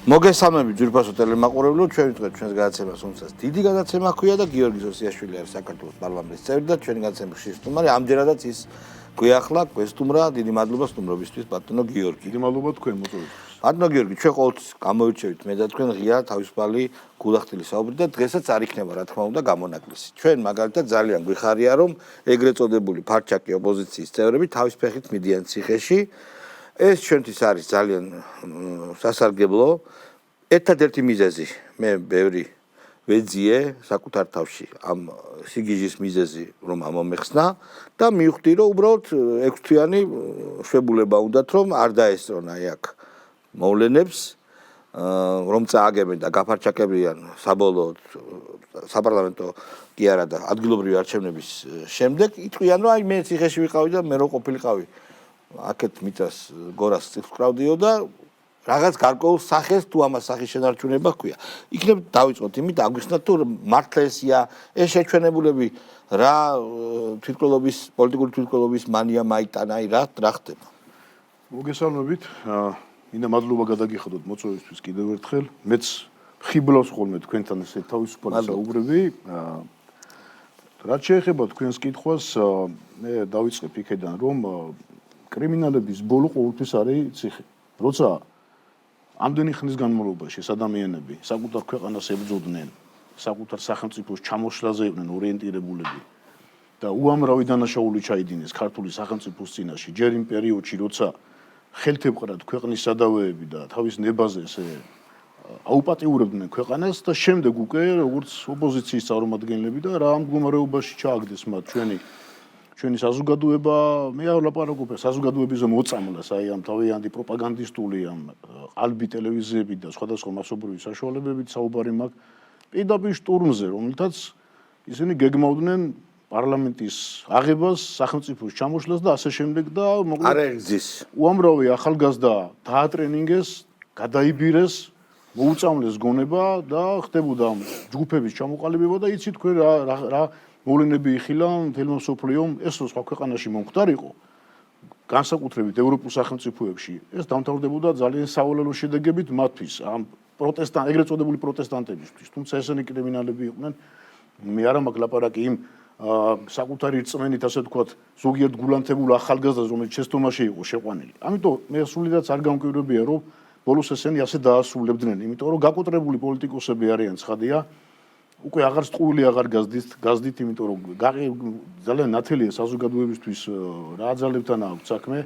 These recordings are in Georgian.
მოგესალმებით ძვირფასო ტელემაყურებლო, ჩვენ ვიტყვეთ ჩვენს გადაცემას, რომელსაც დიდი გადაცემა ჰქვია და გიორგი ზოსიაშვილი არის საქართველოს პარლამენტის წევრი და ჩვენი გადაცემის ხშირი ამჯერადაც ის გვიახლა, გვესტუმრა, დიდი მადლობა სტუმრობისთვის, ბატონო გიორგი. დიდი მადლობა თქვენ მოწვევისთვის. ბატონო გიორგი, ჩვენ ყოველთვის გამოვირჩევით მე და თქვენ ღია თავისუფალი გულახდილი საუბრით და დღესაც არ იქნება რა თქმა უნდა გამონაკლისი. ჩვენ მაგალითად ძალიან გვიხარია, რომ ეგრეთ წოდებული ფარჩაკი ოპოზიციის წევრები თავის ფეხით მიდიან ციხეში. ეს ჩვენთვის არის ძალიან სასარგებლო. ერთადერთი მიზეზი მე ბევრი ვეძიე საკუთარ თავში ამ სიგიჟის მიზეზი რომ ამომეხსნა და მივხვდი რომ უბრალოდ 6 თვიანი შვებულება უნდათ რომ არ დაესწრონ აი აქ მოვლენებს რომ წააგებენ და გაფარჩაკებიან საბოლოოდ საპარლამენტო კი არა და ადგილობრივი არჩევნების შემდეგ იტყვიან რომ აი მე ციხეში ვიყავი და მე რო ყოფილიყავი აქეთ მიწას გორას წილს ვკრავდიო და რაღაც გარკვეულ სახეს თუ ამას სახის შენარჩუნება ჰქვია. იქნებ დავიწყოთ იმით აგვიხსნათ თუ მართლა ესია ეს შეჩვენებულები რა თვითმკვლელობის პოლიტიკური თვითმკვლელობის მანია მაიტანა აი რა ხდება. მოგესალმებით. მინდა მადლობა გადაგიხადოთ მოწვევისთვის კიდევ ერთხელ. მეც ხიბლავს ხოლმე თქვენთან ესე თავისუფალი საუბრები. რაც შეეხება თქვენს კითხვას, მე დავიწყებ იქედან რომ კრიმინალების ბოლო ყოველთვის არის ციხე. როცა ამდენი ხნის განმავლობაში ეს ადამიანები საკუთარ ქვეყანას ებრძოდნენ, საკუთარ სახელმწიფოს ჩამოშლაზე იყვნენ ორიენტირებულები და უამრავი დანაშაული ჩაიდინეს ქართული სახელმწიფოს წინაშე, ჯერ იმ პერიოდში, როცა ხელთებყრად ქვეყნის სადავეები და თავის ნებაზე ესე აუპატიურებდნენ ქვეყანას და შემდეგ უკვე როგორც ოპოზიციის წარმომადგენლები და რა მდგომარეობაში ჩააგდეს მათ ჩვენი საზოგადოება, მე არ ვლაპარაკობ საზოგადოებაზე მოწამლას, აი ამ თავიანთი პროპაგანდისტული ამ ყალბი ტელევიზიები და სხვადასხვა მასობრივი საშუალებებით საუბარი მაქვს პირდაპირ შტურმზე, რომელთაც ისინი გეგმავდნენ პარლამენტის აღებას, სახელმწიფოს ჩამოშლას და ასე შემდეგ და მოკლედ არ ეგზის. უამრავი ახალგაზრდა დაატრენინგეს, გადაიბირეს, მოუწამლეს გონება და ხდებოდა ჯგუფების ჩამოყალიბება და იცით თქვენ რა მოვლენები იხილა მთელმა მსოფლიომ, ეს სხვა ქვეყანაში მომხდარიყო, განსაკუთრებით ევროპულ სახელმწიფოებში, ეს დამთავრდებოდა ძალიან სავალალო შედეგებით მათთვის, ამ ეგრეთ წოდებული პროტესტანტებისთვის, თუმცა ესენი კრიმინალები იყვნენ, მე არა მაქვს ლაპარაკი იმ საკუთარი რწმენით, ასე ვთქვათ, ზოგიერთ გულანთებულ ახალგაზრდას, რომელიც შეცდომაში იყო შეყვანილი. ამიტომ მე სულიდაც არ გამკვირვებია, რომ ბოლოს ესენი ასე დაასრულებდნენ, იმიტომ რომ გაკოტრებული პოლიტიკოსები არიან, ცხადია. უკვე აღარ სტყუილი აღარ გაზდით, იმიტომ რომ ძალიან ნათელია საზოგადოებისთვის რა აძალებთან აქვს საქმე,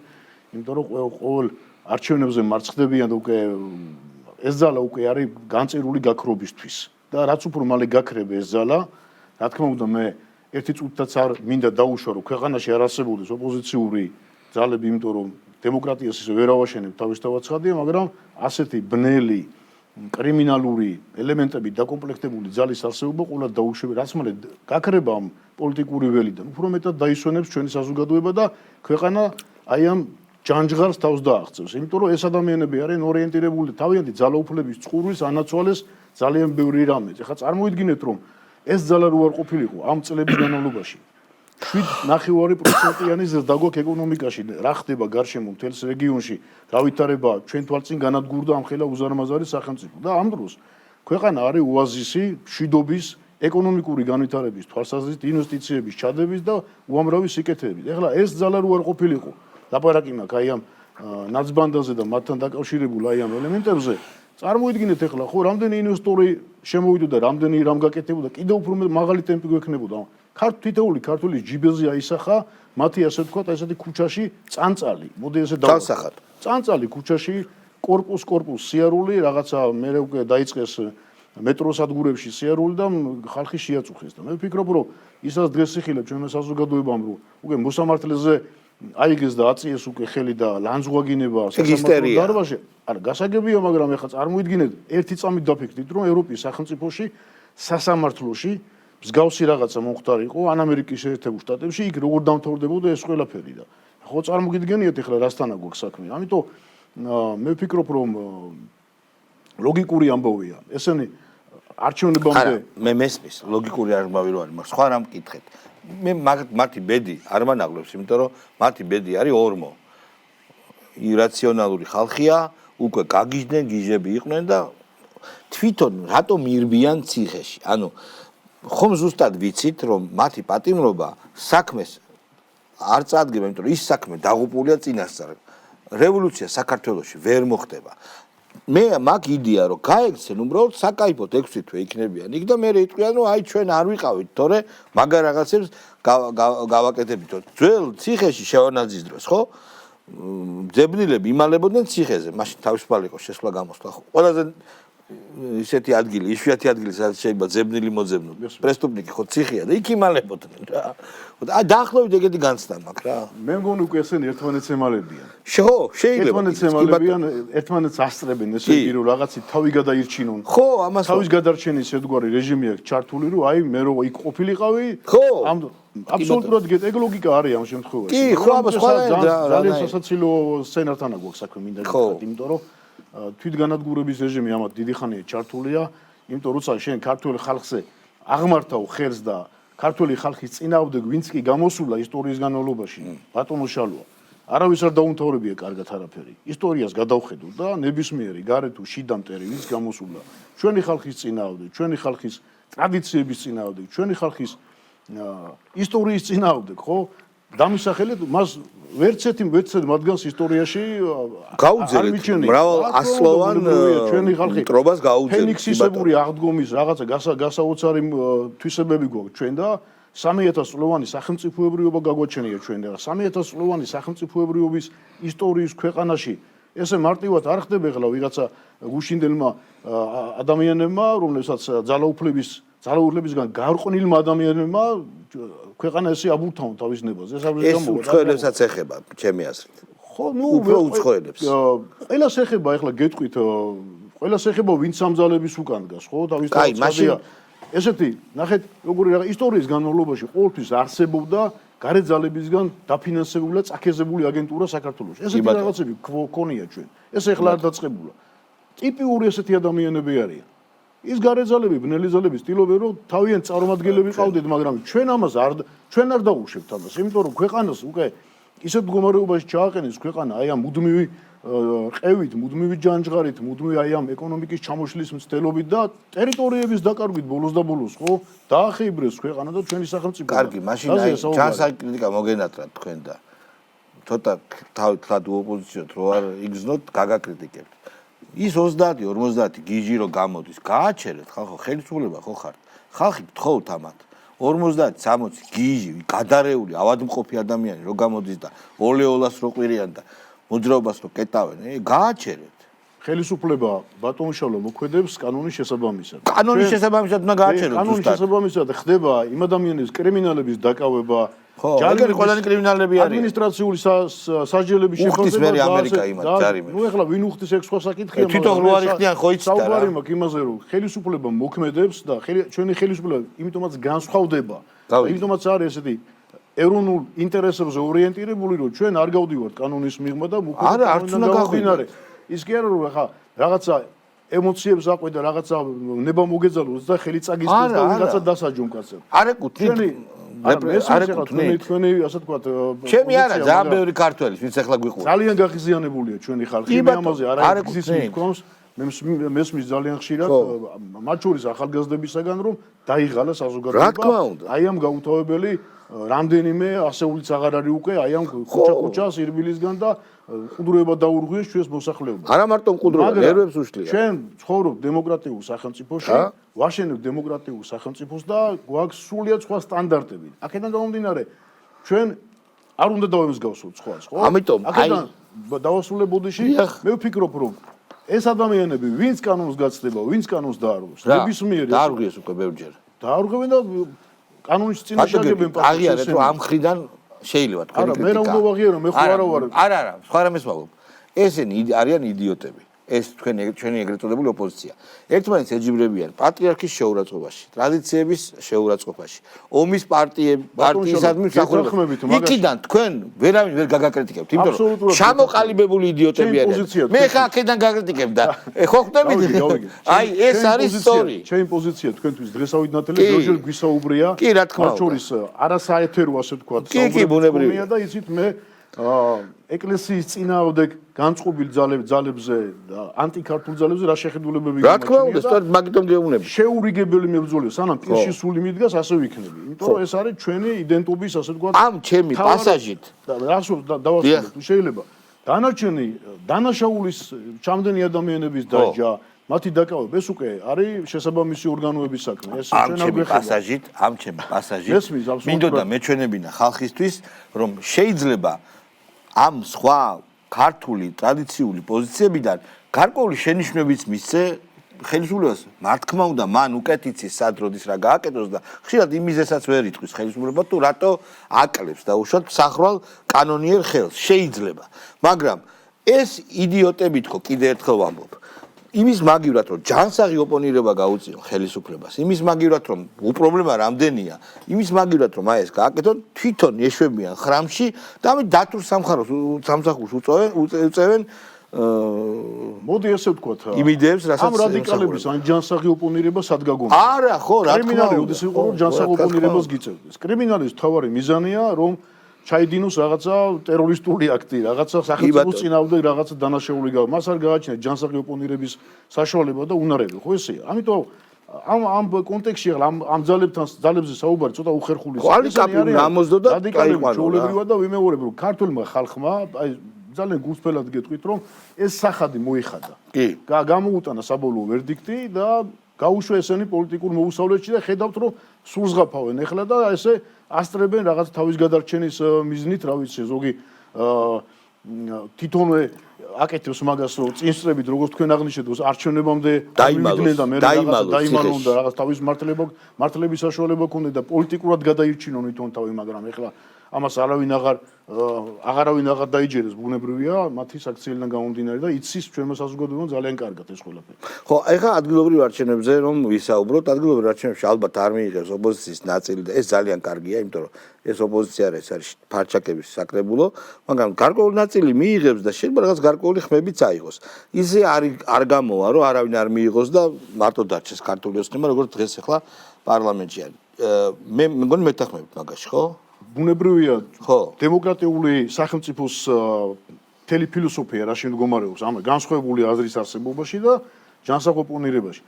იმიტომ რომ ყოველ არჩევნებზე მარცხდებიან და უკვე ეს ძალა უკვე არის განწირული გაქრობისთვის და რაც უფრო მალე გაქრება ეს ძალა, რა თქმა უნდა მე ერთი წუთაც არ მინდა დაუშვა რომ ქვეყანაში არ არსებობდეს ოპოზიციური ძალები, იმიტომ რომ დემოკრატიას ისე ვერ ავაშენებ თავისთავად ცხადია, მაგრამ ასეთი ბნელი კრიმინალური ელემენტები დაკომპლექტებული ძალის არსებობა ყოლად დაუშვება, რაც მალე გაქრება ამ პოლიტიკური ველიდან, უფრო მეტად დაისვენებს ჩვენი საზოგადოება და ქვეყანა აი ამ ჯანჯღარს თავს დააღწევს. იმიტომ რომ ეს ადამიანები არიან ორიენტირებული თავიანთი ძალაუფლების წყურვის ანაცვალეს ძალიან ბევრი რამე. ეხლა წარმოიდგინეთ რომ ეს ძალა რო არ ყოფილიყო ამ წლების განმავლობაში 7.9%-იანი ზრდა გვაქვს ეკონომიკაში, რა ხდება გარშემო მთელს რეგიონში, რა ვითარება ჩვენ თვალწინ განადგურდა ამ ხელა უზარმაზარი სახელმწიფო და ამ დროს ქვეყანა არის ოაზისი მშვიდობის, ეკონომიკური განვითარების თვალსაზრისით, ინვესტიციების ჩადების და უამრავი სიკეთეებით. ეხლა ეს ძალა რო არ ყოფილიყო, ლაპარაკი მაქვს აი ამ ნაცბანდაზე და მათთან დაკავშირებულ აი ამ ელემენტებზე, წარმოიდგინეთ ეხლა ხო რამდენი ინვესტორი შემოვიდოდა, რამდენი რამ გაკეთებოდა, კიდევ უფრო მაღალი ტემპი გვექნებოდა. თითოეული ქართული ჯიბეზე აისახა მათი ასე ვთქვათ ესეთი ქუჩაში წანწალი. მოდი ესე დავსახათ. წანწალი ქუჩაში კორპუს სიარული, რაღაცა მე უკვე დაიწყეს მეტროს ადგურებში სიარული და ხალხი შეაწუხეს და მე ვფიქრობ რომ ისაც დღეს იხილებ ჩვენ საზოგადოებამ რომ უკვე მოსამართლეზე აიგეს და აწიეს უკვე ხელი და ლანძღვაგინება სასამართლო დარბაზში. არა, გასაგებია, მაგრამ ეხლა წარმოიდგინეთ ერთი წამით დაფიქრდით რომ ევროპის სახელმწიფოში სასამართლოში მსგავსი რაღაცა მომხდარიყო ან ამერიკის შეერთებულ შტატებში, იქ როგორ დამთავრდებოდა ეს ყველაფერი და ხო წარმოგიდგენიათ ეხლა რასთანა გვაქვს საქმე. ამიტომ მე ვფიქრობ რომ ლოგიკური ამბავია. ესენი არჩევნებამდე მე მესმის ლოგიკური ამბავი რო არის, მაგრამ სხვა რამ მკითხეთ. მე მათი ბედი არ მანაღლებს, იმიტომ რომ მათი ბედი არის ორმო. ირაციონალური ხალხია, უკვე გაგიჟდნენ, გიჟები იყვნენ და თვითონ რატომ ირბიან ციხეში? ანუ ხომ ზუსტად ვიცით, რომ მათი პატიმრობა საქმეს არ წარდგება, იმიტომ რომ ის საქმე დაღუპულია წინასწარ. რევოლუცია საქართველოში ვერ მოხდება. მე მაგ იდეა რომ გაექცენ უბრალოდ საკაიფოდ 6 თვე იქნებიან იქ და მე იტყვიან რომ აი ჩვენ არ ვიყავით თორე მაგარ რაღაცებს გავაკეთებითო ძველ ციხეში შევანაძის დროს ხო ძებნილები იმალებოდნენ ციხეზე მაშინ თავისუფალი იყო შესვლა გამოსვლა ხო ყველაზე ისეთი ადგილი იშვიათი ადგილი სადაც შეიძლება ძებნილი მოძებნო პრესტუპნიკი ხო ციხეა და იქ იმალებოდნენ რა და დაახლოებით ეგეთი განცდა მაქვს რა მე მგონი უკვე ესენი ერთმანეთს ემალებიან შეიძლება ერთმანეთს ემალებიან ერთმანეთს ასწრებენ ესე იგი რომ რაღაცი თავი გადაირჩინონ ხო ამას თავის გადარჩენის ერთგვარი რეჟიმი აქვს ჩართული რომ აი მე რო იქ ყოფილიყავი ამ აბსოლუტურად ეგ ლოგიკა არის ამ შემთხვევაში კი ხო აბა სხვა ძალიან სასაცილო სცენართან აქვს საქმე მინდა გითხრათ იმიტომ რომ თვითგანადგურების რეჟიმი ამათ დიდი ხანია ჩართულია, იმიტომ როცა შენ ქართული ხალხზე აღმართავ ხელს და ქართული ხალხის წინააღმდეგ ვინც კი გამოსულა ისტორიის განმავლობაში, ბატონო შალვა, არავის არ დაუმთავრებია კარგად არაფერი. ისტორიას გადავხედო და ნებისმიერი გარე თუ შიდა მტერი ვინც გამოსულა ჩვენი ხალხის წინააღმდეგ, ჩვენი ხალხის ტრადიციების წინააღმდეგ, ჩვენი ხალხის ისტორიის წინააღმდეგ, ხო? დამისახელეთ მას ვერცერთი მათგანს ისტორიაში გაუძერეთ მრავალ ასლოვან ჩვენი ხალხი მტრობას გაუძერეთ ფენიქსისებური აღდგომის რაღაცა გასაოცარი თვისებები გვაქვს ჩვენ და 3000 წლოვანი სახელმწიფოებრიობა გაგვაჩენია ჩვენ და 3000 წლოვანი სახელმწიფოებრიობის ისტორიის ქვეყანაში ესე მარტივად არ ხდება ახლა ვიღაცა გუშინდელმა ადამიანებმა რომლებსაც ძალაუფლებისგან გარყვნილმა ადამიანებმა ქვეყანა ესე აბურთავენ თავის ნებას ეს უცხოელებსაც ეხება ჩემი აზრით ხო ნუ უფრო უცხოელებს ყველას ეხება ახლა გეტყვით ყველას ეხება ვინც სამძალების უკან დგას ხო თავის თავია ესეთი ნახეთ როგორი რაღაც ისტორიის განმავლობაში ყოველთვის არსებობდა გარე ძალებისგან დაფინანსებული და წაქეზებული აგენტურა საქართველოში ესეთი რაღაცები ქონია ჩვენ ეს ახლა არ დაწყებულა ტიპიური ესეთი ადამიანები არიან ის გარე ძალები ბნელი ძალები ცდილობენ რომ თავიანთ წარმომადგენლები ყავდეთ მაგრამ ჩვენ არ დაუშვებთ ამას იმიტომ რომ ქვეყანას უკვე ისეთ მდგომარეობაში ჩააყენეს ქვეყანა აი ამ მუდმივი ყევით, მუდმივი ჯანჯღარით, მუდმივი აი ამ ეკონომიკის ჩამოშლის მცდელობით და ტერიტორიების დაკარგვით ბოლოს და ბოლოს, ხო? დაახეიბრეს ქვეყანა და ჩვენი სახელმწიფო. კარგი, მაშინ აი ჯანსაკრიტიკა მოგენატრათ თქვენ და ცოტა თავად უოპოზიციოთ რო არ იგზნოთ, გაგაკრიტიკებთ. ის 30-50 გიჟი რო გამოდის, გააჩერეთ ხალხო, ხელისუფლება ხო ხართ. ხალხი გთხოვთ ამათ. 50-60 გიჟი, გადარეული, ავადმყოფი ადამიანი რო გამოდის და ოლეოლას რო ყვირიან და მოძრაობას რო კეტავენ, გააჩერეთ. ხელისუფლება ბატონშალო მოქმედებს კანონის შესაბამისად. კანონის შესაბამისად უნდა გააჩეროთ ზუსტად. კანონის შესაბამისად ხდება იმ ადამიანის კრიმინალების დაკავება, ჯარიმის ყველანი კრიმინალები არიან. ადმინისტრაციული სასჯელების შეფასება და ამერიკა იმათ ჯარიმის. ნუ ეხლა ვინ უხდის ეგ სხვა საკითხია, მაგრამ თვითონ რო არ იხდიან ხო იცით რა. საუბარი მაქვს იმაზე რომ ხელისუფლება მოქმედებს და ჩვენი ხელისუფლება იმიტომაც განსხვავდება. იმიტომაც არის ესეთი ეროვნულ ინტერესებზე ორიენტირებული რომ ჩვენ არ გავდივართ კანონის მიღმა და არა არც უნდა გაღვინარე. ის კი არა რომ ახლა რაღაცა ემოციებს აყვედა რაღაცა ნება მოგეძალოს და ხელი წაგისწროს და რაღაცა დასაჯომკაცებ. არ ეკუთვნით არ ეკუთვნით თქვენი ასე თქვა ჩემი არა ძალიან ბევრი ქართველის ვინც ახლა გვიყურებს. ძალიან გაღიზიანებულია ჩვენი ხალხი მე ამაზე არ გზის მithქვამს მესმის ძალიან ხშირად მათ შორის ახალგაზრდებისაგან რომ დაიღალა საზოგადოება აი ამ გაუთავებელი რამდენიმე ასეულიც აღარ არის უკვე აი ამ ქუჩა-ქუჩას ირბილისგან და ყუდროება დაურღვიეს ჩვენს მოსახლეობას. არა მარტო ყუდროება, ნერვებს უშლია. ჩვენ ცხოვრობ დემოკრატიულ სახელმწიფოში, ვაშენებთ დემოკრატიულ სახელმწიფოს და გვაქვს სრულიად სხვა სტანდარტები. აქედან გამომდინარე, ჩვენ არ უნდა დავემსგავსოთ სხვას, ხო? ამიტომ აქედან დავასრულებოდეში მე ვფიქრობ, რომ ეს ადამიანები, ვინც კანონს გაცდება, ვინც კანონს დაარღვევს, ნებისმიერი დაარღვიეს უკვე ბევრჯერ. დაარღვევენ და კანონის წინაშე აგებენ პასუხს. აღიარეთ რომ ამ მხრიდან შეიძლება თქვენი კრიტიკა. არა, მე რა უნდა ვაღიარო, მე ხო არა ვარ. არა, სხვა რამეს ვაღებ. ესენი არიან იდიოტები. ეს ჩვენი ეგრეთ წოდებული ოპოზიცია. ერთმანეთს ეჯიბრებიან პატრიარქის შეურაცხყოფაში, ტრადიციების შეურაცხყოფაში, ომის პარტიისადმი მსახურებაში. იქიდან თქვენ ვერავინ ვერ გაგაკრიტიკებთ, იმიტომ რომ ჩამოყალიბებული იდიოტები არიან. მე ხა აქედან გაგკრიტიკებ და ხო ხვდებით? აი ეს არის სწორი. ჩემი პოზიცია თქვენთვის დღესავით ნათელი როჟერ გვისაუბრია. კი, რა თქმა უნდა. შორის არასაეთერო ასე თქვა, კი, ბუნებრივია და იცით მე ეკლესიის წინააღმდეგ განწყობილ ძალებზე და ანტიქართულ ძალებზე რა შეხედულებები რა თქმა უნდა, სწორედ მაგიტომ გეუბნები. შეურიგებელი მებრძოლია, სანამ პირში სული მიდგას, ასე ვიქნები. იმიტომ რომ ეს არის ჩვენი იდენტობის, ასე ვთქვათ, ამ ჩემი პასაჟით რას დავასრულებ, შეიძლება დანაშაულის ჩამდენი ადამიანების დაჯა, მათი დაკავება, ეს უკვე არის შესაბამისი ორგანოების საქმე. ეს ჩვენ არ გვეხება. ამ ჩემი პასაჟით მინდოდა მეჩვენებინა ხალხისთვის, რომ შეიძლება ამ სხვა ქართული ტრადიციული პოზიციებიდან გარკვეული შენიშვნებიც მისცე ხელისუფლებას. მართქმა უნდა, მან უკეთიცის სად როდის რა გააკეთოს და ხშირად იმიზესაც ვერ იტყვის ხელისუფლება თუ რატო აკლებს და უშუალოდ მსახრვალ კანონიერ ხელს. შეიძლება. მაგრამ ეს იდიოტები თქო კიდე ერთხელ ვამბობ. იმის მაგივრად რომ ჯანსაღი ოპონირება გაუწიონ ხელისუფლებას, იმის მაგივრად რომ უპრობლემა რამდენია, იმის მაგივრად რომ აი ეს გააკეთონ, თვითონ ეშვებიან ხრამში და ამით დათურ სამსახურს უწევენ მოდი ესე ვთქვათ იმიდეებს რასაც ამ რადიკალების ან ჯანსაღი ოპონირება სად გაგონა არა ხო რა თქმა უნდა კრიმინალი როდის იყო რომ ჯანსაღ ოპონირებას გიწევდეს კრიმინალის თავარი მიზანია რომ ჩაიდინოს რაღაცა ტერორისტული აქტი, რაღაცა სახელმწიფოს წინააღმდეგ რაღაცა დანაშაული გავა. მას არ გააჩნია ჯანსაღი ოპონირების საშუალება და უნარები, ხო ესეა. ამიტომ ამ კონტექსტში ამ ძალებზე საუბარი ცოტა უხერხული კვალიფიკებული ამოძდო და რადიკალები ჩვეულებრივად და ვიმეორებ რომ ქართულმა ხალხმა აი ძალიან გულწრფელად გეტყვით რომ ეს სახადი მოიხადა. კი. გამოუტანა საბოლოო ვერდიქტი და გაუშვა ესენი პოლიტიკურ მოუსავლეთში და ხედავთ რომ სულს ღაფავენ ეხლა და ესე ასტრებენ რაღაც თავის გადარჩენის მიზნით, რა ვიცი, ზოგი თვითონვე აკეთებს მაგას, რომ წინსწრებით, როგორც თქვენ აღნიშნეთ, არჩევნებამდე დაიმალოს და მე დაიმალონ და რაღაც თავის მართლების საშუალება ქონდა და პოლიტიკურად გადაირჩინონ თვითონ თავი, მაგრამ ეხლა ამას აღარავინ აღარ დაიჯერებს, ბუნებრივია, მათი საქციელიდან გამომდინარე და იცის ჩვენმა საზოგადოებამ ძალიან კარგად ეს ყველაფერი. ხო, ეხლა ადგილობრივ არჩევნებზე რომ ვისაუბროთ, ადგილობრივ არჩევნებში ალბათ არ მიიღებს ოპოზიციის ნაწილი და ეს ძალიან კარგია, იმიტომ რომ ეს ოპოზიცია არის ფარჩაკების საკრებულო, მაგრამ გარკვეული ნაწილი მიიღებს და შეიძლება რაღაც გარკვეული ხმებიც აიღოს. ისე არ გამოვა, რომ არავინ არ მიიღოს და მარტო დარჩეს ქართული ოცნება, როგორც დღეს ეხლა პარლამენტში არის. მე მგონი მეთანხმებით მაგაში, ხო? ბუნებრივია, ხო. დემოკრატიული სახელმწიფოს მთელი ფილოსოფია რა შემდგომარეობს ამ განსხვავებული აზრის არსებობაში და ჯანსაღ ოპონირებაში.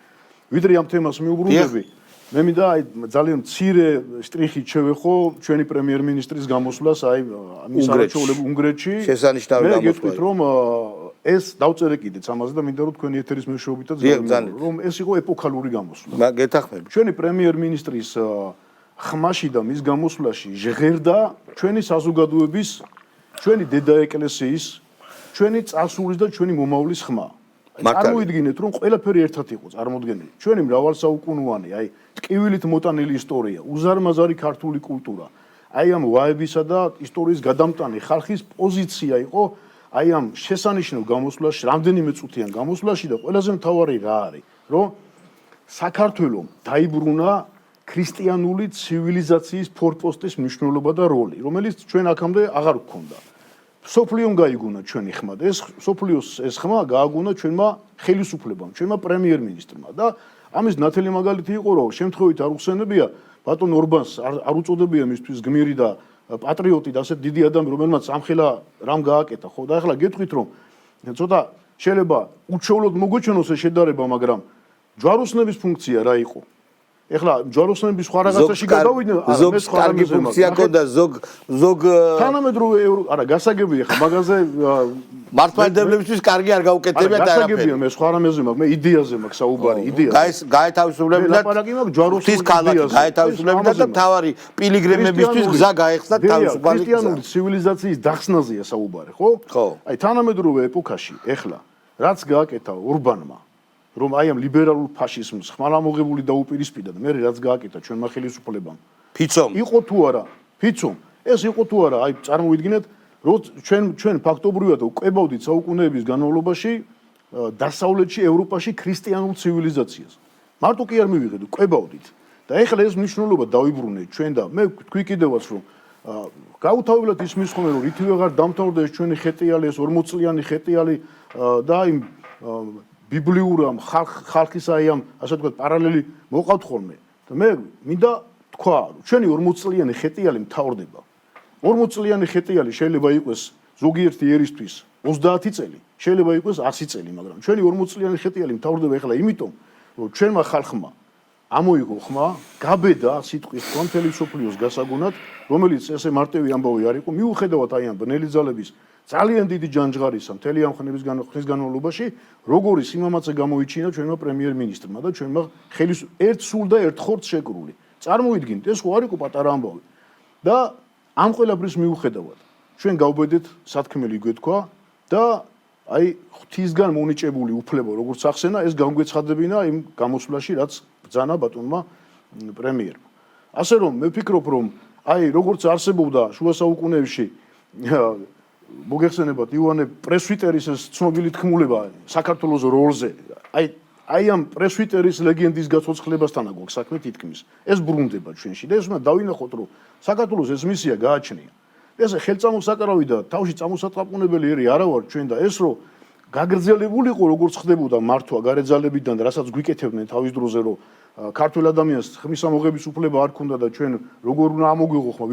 ვიდრე ამ თემას მიუბრუნდები, მე მინდა აი ძალიან მცირე შტრიხით შევეხო ჩვენი პრემიერ-მინისტრის გამოსვლას აი მის არჩევნებში უნგრეთში. შესანიშნავი გამოსვლა. მე გეტყვით რომ ეს დავწერე კიდეც ამაზე და მინდა რომ თქვენი ეთერის მეშვეობითაც რომ ეს იყო ეპოქალური გამოსვლა. გეთახმები. ჩვენი პრემიერ-მინისტრის ხმაში და მის გამოსვლაში ჟღერდა ჩვენი საზოგადოების, ჩვენი დედა ეკლესიის, ჩვენი წარსულის და ჩვენი მომავლის ხმა. წარმოიდგინეთ, რომ ყველაფერი ერთად იყო წარმოდგენილი. ჩვენი მრავალსაუკუნოვანი, აი, ტკივილით მოტანილი ისტორია, უზარმაზარი ქართული კულტურა. აი ამ ვაებისა და ისტორიის გადამტანი ხალხის პოზიცია იყო აი ამ შესანიშნავ გამოსვლაში, რამდენიმე წუთიან გამოსვლაში და ყველაზე მთავარი რა არის, რომ საქართველოს დაიბრუნა ქრისტიანული ცივილიზაციის ფორპოსტის მნიშვნელობა და როლი, რომელიც ჩვენ აქამდე აღარ გვქონდა. სოფლიომ გაიგონა ჩვენი ხმა და ეს სოფლიოს ეს ხმა გააგონა ჩვენმა ხელისუფლებამ, ჩვენმა პრემიერ-მინისტრმა და ამის ნათელი მაგალითი იყო, რომ შემთხვევით არ უხსენებია ბატონ ორბანს არ უწოდებია მისთვის გმირი და პატრიოტი და ასეთ დიდი ადამიანი, რომელმაც ამხელა რამ გააკეთა, ხო და ახლა გეტყვით, რომ ცოტა შეიძლება უჩვეულოდ მოგვეჩვენოს ეს შედარება, მაგრამ ჯვაროსნების ფუნქცია რა იყო? ეხლა ჯვაროსნების სხვა რაღაცაში გადავიდნენ, ზოგ კარგი ფუნქცია ქონდა, ზოგ თანამედროვე არა, გასაგებია ხა მაგაზე მართლმადიდებლებისთვის კარგი არ გაუკეთებია და გასაგებია მე სხვა რამეზე მაქვს, მე იდეაზე მაქვს საუბარი, იდეა. გაეთავისუფლებინათ ლაპარაკი მაქვს ჯვაროსნების იდეაზე. გაეთავისუფლებინათ და თავარი პილიგრიმებისთვის გზა გაეხსნა თავისუფალი. ქრისტიანული ცივილიზაციის დახსნაზეა საუბარი, ხო? ხო. აი თანამედროვე ეპოქაში ეხლა რაც გააკეთა ორბანმა რომ აი ამ ლიბერალურ ფაშიზმს ხმალამოღებული დაუპირისპირდა და მე რაც გააკეთა ჩვენმა ხელისუფლებამ. ფიცომ. იყო თუ არა? ფიცომ. ეს იყო თუ არა? აი წარმოვიდგინეთ, რომ ჩვენ ფაქტობრივად ვკვებავდით საუკუნეების განმავლობაში დასავლეთში, ევროპაში ქრისტიანულ ცივილიზაციას. მარტო კი არ მივიღეთ, ვკვებავდით. და ეხლა ეს მნიშვნელობა დავიბრუნეთ ჩვენ და მე თქვი კიდევაც რომ გაუთავებლად ისმის ხოლმე რომ რითი ვეღარ დამთავრდა ეს ჩვენი ხეტიალი, ეს 40 წლიანი ხეტიალი და იმ ბიბლიურ ამ ხალხის აი ამ ასე ვთქვათ პარალელი მოყავთ ხოლმე და მე მინდა თქვა რომ ჩვენი 40 წლიანი ხეტიალი მთავრდება 40 წლიანი ხეტიალი შეიძლება იყოს ზოგიერთი ერისთვის 30 წელი, შეიძლება იყოს 100 წელი, მაგრამ ჩვენი 40 წლიანი ხეტიალი მთავრდება ეხლა იმიტომ, რომ ჩვენმა ხალხმა ამოიღო ხმა, გაბედა სიტყვის თქვა მთელი სოფლიოს გასაგონად, რომელიც ესე მარტივი ამბავი არ იყო, მიუხედავად აი ამ ბნელი ძალების ძალიან დიდი ჯანჯღარისა მთელი ამ ხნის განმავლობაში, როგორი სიმამაცე გამოიჩინა ჩვენმა პრემიერ-მინისტრმა და ჩვენმა ერთ სულ და ერთ ხორცს შეკრული. წარმოიდგინეთ, ეს ხო არ იყო პატარა ამბავი. და ამ ყველაფრის მიუხედავად, ჩვენ გავბედეთ სათქმელი გვეთქვა და აი ღვთისგან მონიჭებული უფლება, როგორც ახსენა, ეს გამგვეცხადებინა იმ გამოსვლაში, რაც ბრძანა ბატონმა პრემიერმა. ასე რომ მე ვფიქრობ, რომ აი როგორც არსებობდა შუა საუკუნეებში მოგეხსენებათ ივანე პრესვიტერის ეს ცნობილი თქმულება საქართველოს როლზე, აი ამ პრესვიტერის ლეგენდის გაცოცხლებასთან აქვს საქმე თითქმის. ეს ბრუნდება ჩვენში და ეს უნდა დავინახოთ, რომ საქართველოს ეს მისია გააჩნია. ეს ხელწამოსაკრავი და თავში წამოსატყაპუნებელი ერი არა ვარ ჩვენ და ეს რომ გაგრძელებულიყო როგორც ხდებოდა მართვა გარე ძალებიდან და რასაც გვიკეთებდნენ თავის დროზე რომ ქართულ ადამიანს ხმის ამოღების უფლება არ ქონდა და ჩვენ როგორ უნდა ამოგვიღო ხმა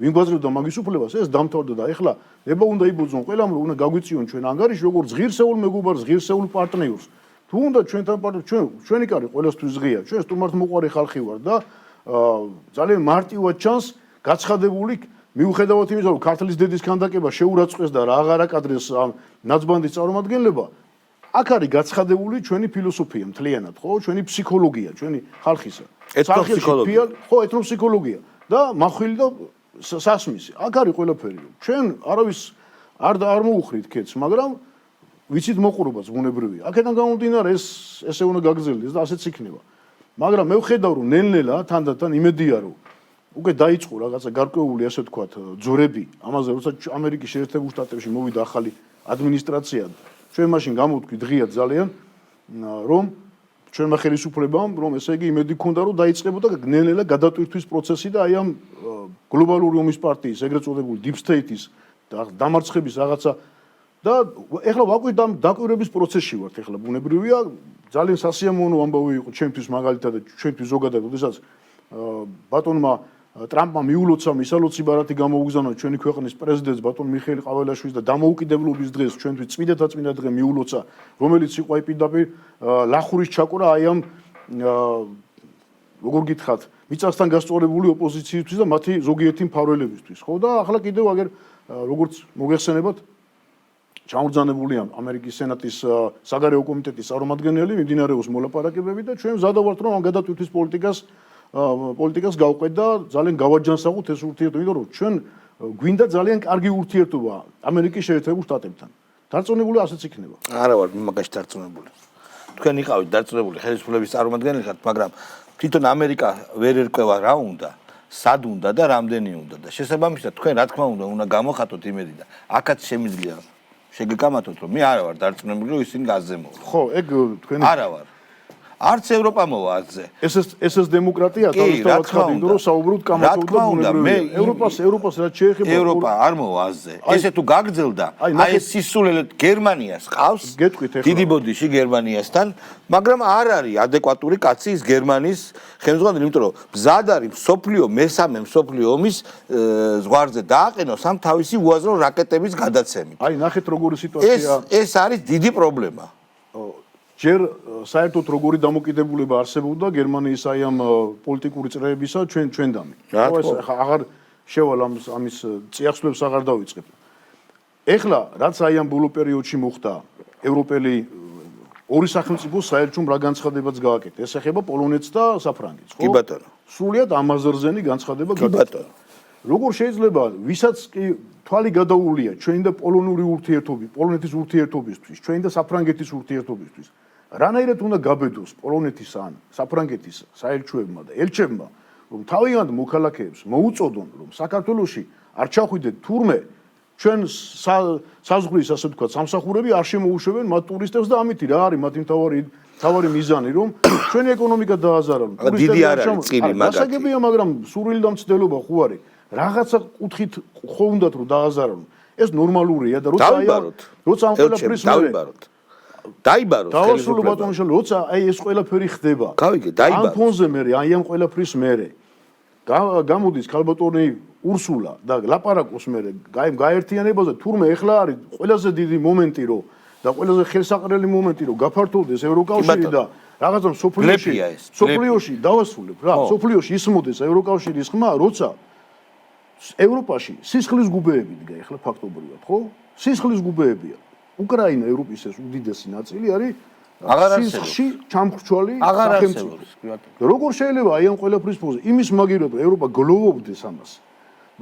ვინ გვაძლევდა მაგის უფლებას ეს დამთავრდა და ეხლა ნება უნდა იბოძონ ყველამ რომ უნდა გაგვიწიონ ჩვენ ანგარიში როგორც ღირსეულ მეგობარს ღირსეულ პარტნიორს თუ უნდა ჩვენთან ჩვენი კარი ყველასთვის ღია ჩვენ სტუმართმოყვარე ხალხი ვარ და ძალიან მარტივად ჩანს გაცხადებული მიუხედავად იმისა რომ ქართლის დედის ქანდაკება შეურაცხყვეს და რა აღარ აკადრეს ამ ნაცბანდის წარმომადგენლობა აქ არის გაცხადებული ჩვენი ფილოსოფია მთლიანად ხო ჩვენი ფსიქოლოგია ჩვენი ხალხისა ეთნოფსიქოლოგია ხო ეთნოფსიქოლოგია და מחვილი და სასმისი აქ არის ყველაფერი ჩვენ არავის არ მოუხრით ქეთს მაგრამ ვიცით მოყურებაც ბუნებრივია აქედან გამომდინარე ესე უნდა გაგრძელდეს და ასეც იქნება მაგრამ მე ვხედავ რომ ნელ-ნელა თანდათან იმედია რომ უკვე დაიწყო რაღაცა გარკვეული ასე ვთქვათ ძორები ამაზე როცა ამერიკის შეერთებულ შტატებში მოვიდა ახალი ადმინისტრაცია ჩვენ მაშინ გამოვთქვი დღიად ძალიან რომ ჩვენმა ხელისუფლებამ რომ ესე იგი იმედი ქონდა რომ დაიწყებოდა ნელ-ნელა გადატვირთვის პროცესი და აი ამ გლობალური ომის პარტიის ეგრეთ წოდებული deep state-ის დამარცხების რაღაცა და ეხლა ვაკვირ დაკვირვების პროცესში ვართ ეხლა ბუნებრივია ძალიან სასიამოვნო ამბავი იყო ჩემთვის მაგალითად და ჩვენთვის ზოგადად როდესაც ბატონმა ტრამპმა მიულოცა მისალოცი ბარათი გამოუგზავნა ჩვენი ქვეყნის პრეზიდენტს ბატონ მიხეილ ყაველაშვილს და დამოუკიდებლობის დღეს ჩვენთვის წმინდათა წმინდა დღე მიულოცა რომელიც იყო აი პირდაპირ ლახურის ჩაკვრა აი ამ როგორ გითხრათ მიწასთან გასწორებული ოპოზიციისთვის და მათი ზოგიერთი მფარველებისთვის ხო და ახლა კიდევ აგერ როგორც მოგეხსენებათ ჩამორძანებულია ამერიკის სენატის საგარეო კომიტეტის წარმომადგენელი მიმდინარეობს მოლაპარაკებები და ჩვენ მზადავართ რომ ამ გადატვირთვის პოლიტიკას გავყვეთ და ძალიან გავაჯანსაღოთ ეს ურთიერთობა, იმიტომ რომ ჩვენ გვინდა ძალიან კარგი ურთიერთობა ამერიკის შეერთებულ შტატებთან. დარწმუნებული ასეც იქნება. არა ვარ მაგაში დარწმუნებული. თქვენ იყავით დარწმუნებული ხელისუფლების წარმომადგენელი ხართ, მაგრამ თვითონ ამერიკა ვერ ერკვევა რა უნდა, სად უნდა და რამდენი უნდა და შესაბამისად თქვენ რა თქმა უნდა გამოხატოთ იმედი და აქაც შემიძლია შეგეკამათოთ რომ მე არა ვარ დარწმუნებული რომ ისინი გაზემოვა. ხო, ეგ თქვენი არა ვარ. არც ევროპა მოვა აზზე. ეს დემოკრატია თავისთავად ხდება, რომ საუბრობთ კამათობდა ბუნებრივია. ევროპას რაც შეეხება ევროპა არ მოვა აზზე. ესე თუ გაგრძელდა, აი ეს სისულელე გერმანიას ყავს. დიდი ბოდიში გერმანიასთან, მაგრამ არ არის ადეკვატური კაცი ის გერმანიის ხელმძღვანელი, იმიტომ რომ მზად არის მსოფლიო მესამე მსოფლიო ომის ზღვარზე დააყენოს ამ თავისი უაზრო რაკეტების გადაცემით. აი ნახეთ როგორი სიტუაცია. ეს არის დიდი პრობლემა. ჯერ საერთოდ როგორი დამოკიდებულება არსებობდა გერმანიის აი ამ პოლიტიკური წრეებისა ჩვენდამი. ხო ეს აღარ შევალ ამის წიაღსვლებს აღარ დავიწყებ. ეხლა რაც აი ამ ბოლო პერიოდში მოხდა ევროპელი ორი სახელმწიფო საერთოდ რა განცხადებაც გააკეთა. ეს ეხება პოლონეთს და საფრანგეთს, ხო? კი ბატონო. სრულიად ამაზრზენი განცხადება გააკეთა. როგორ შეიძლება ვისაც კი თვალი გადაულია ჩვენი და პოლონური ურთიერთობები, პოლონეთის ურთიერთობისთვის, ჩვენი და საფრანგეთის ურთიერთობისთვის. რანაირად უნდა გაბედოს პოლონეთის ან საფრანგეთის საელჩოებმა და ელჩებმა რომ თავიანთ მოქალაქეებს მოუწოდონ რომ საქართველოში არ ჩახვიდეთ თურმე ჩვენ საზღვრის ასე ვთქვათ სამსახურები არ შემოუშვებენ მათ ტურისტებს და ამითი რა არის მათი მთავარი მიზანი რომ ჩვენი ეკონომიკა დააზარალონ ტურისტები არ წილი მაგათი გასაგებია მაგრამ სურვილი და მცდელობა ხო არის რაღაცა კუთხით ხო უნდათ რომ დააზარალონ ეს ნორმალურია და როცა ამ ყველაფრის დაიბაროთ ხელისუფლება ბატონიშვილი როცა აი ეს ყველაფერი ხდება გავიგე დაიბაროთ ამ ფონზე მე აი ამ ყველაფრის მე გამოდის ქალბატონი ურსულა და ლაპარაკობს მე გაერთიანებაზე თურმე ეხლა არის ყველაზე დიდი момენტი რომ და ყველაზე ხელსაყრელი მომენტი რომ გაფართოვდეს ევროკავშირი და რაღაცა სოფლიოში დავასრულებ რა სოფლიოში ისმოდეს ევროკავშირის ხმა როცა ევროპაში სისხლის გუბეები დგა ეხლა ფაქტობრივად ხო სისხლის გუბეებია უკრაინა ევროპის ეს უდიდესი ნაწილი არის სისხლში ჩამხრჩვალი სახელმწიფო როგორ შეიძლება აი ამ ყველაფრის ფონზე იმის მაგივრად ევროპა გლოვობდეს ამას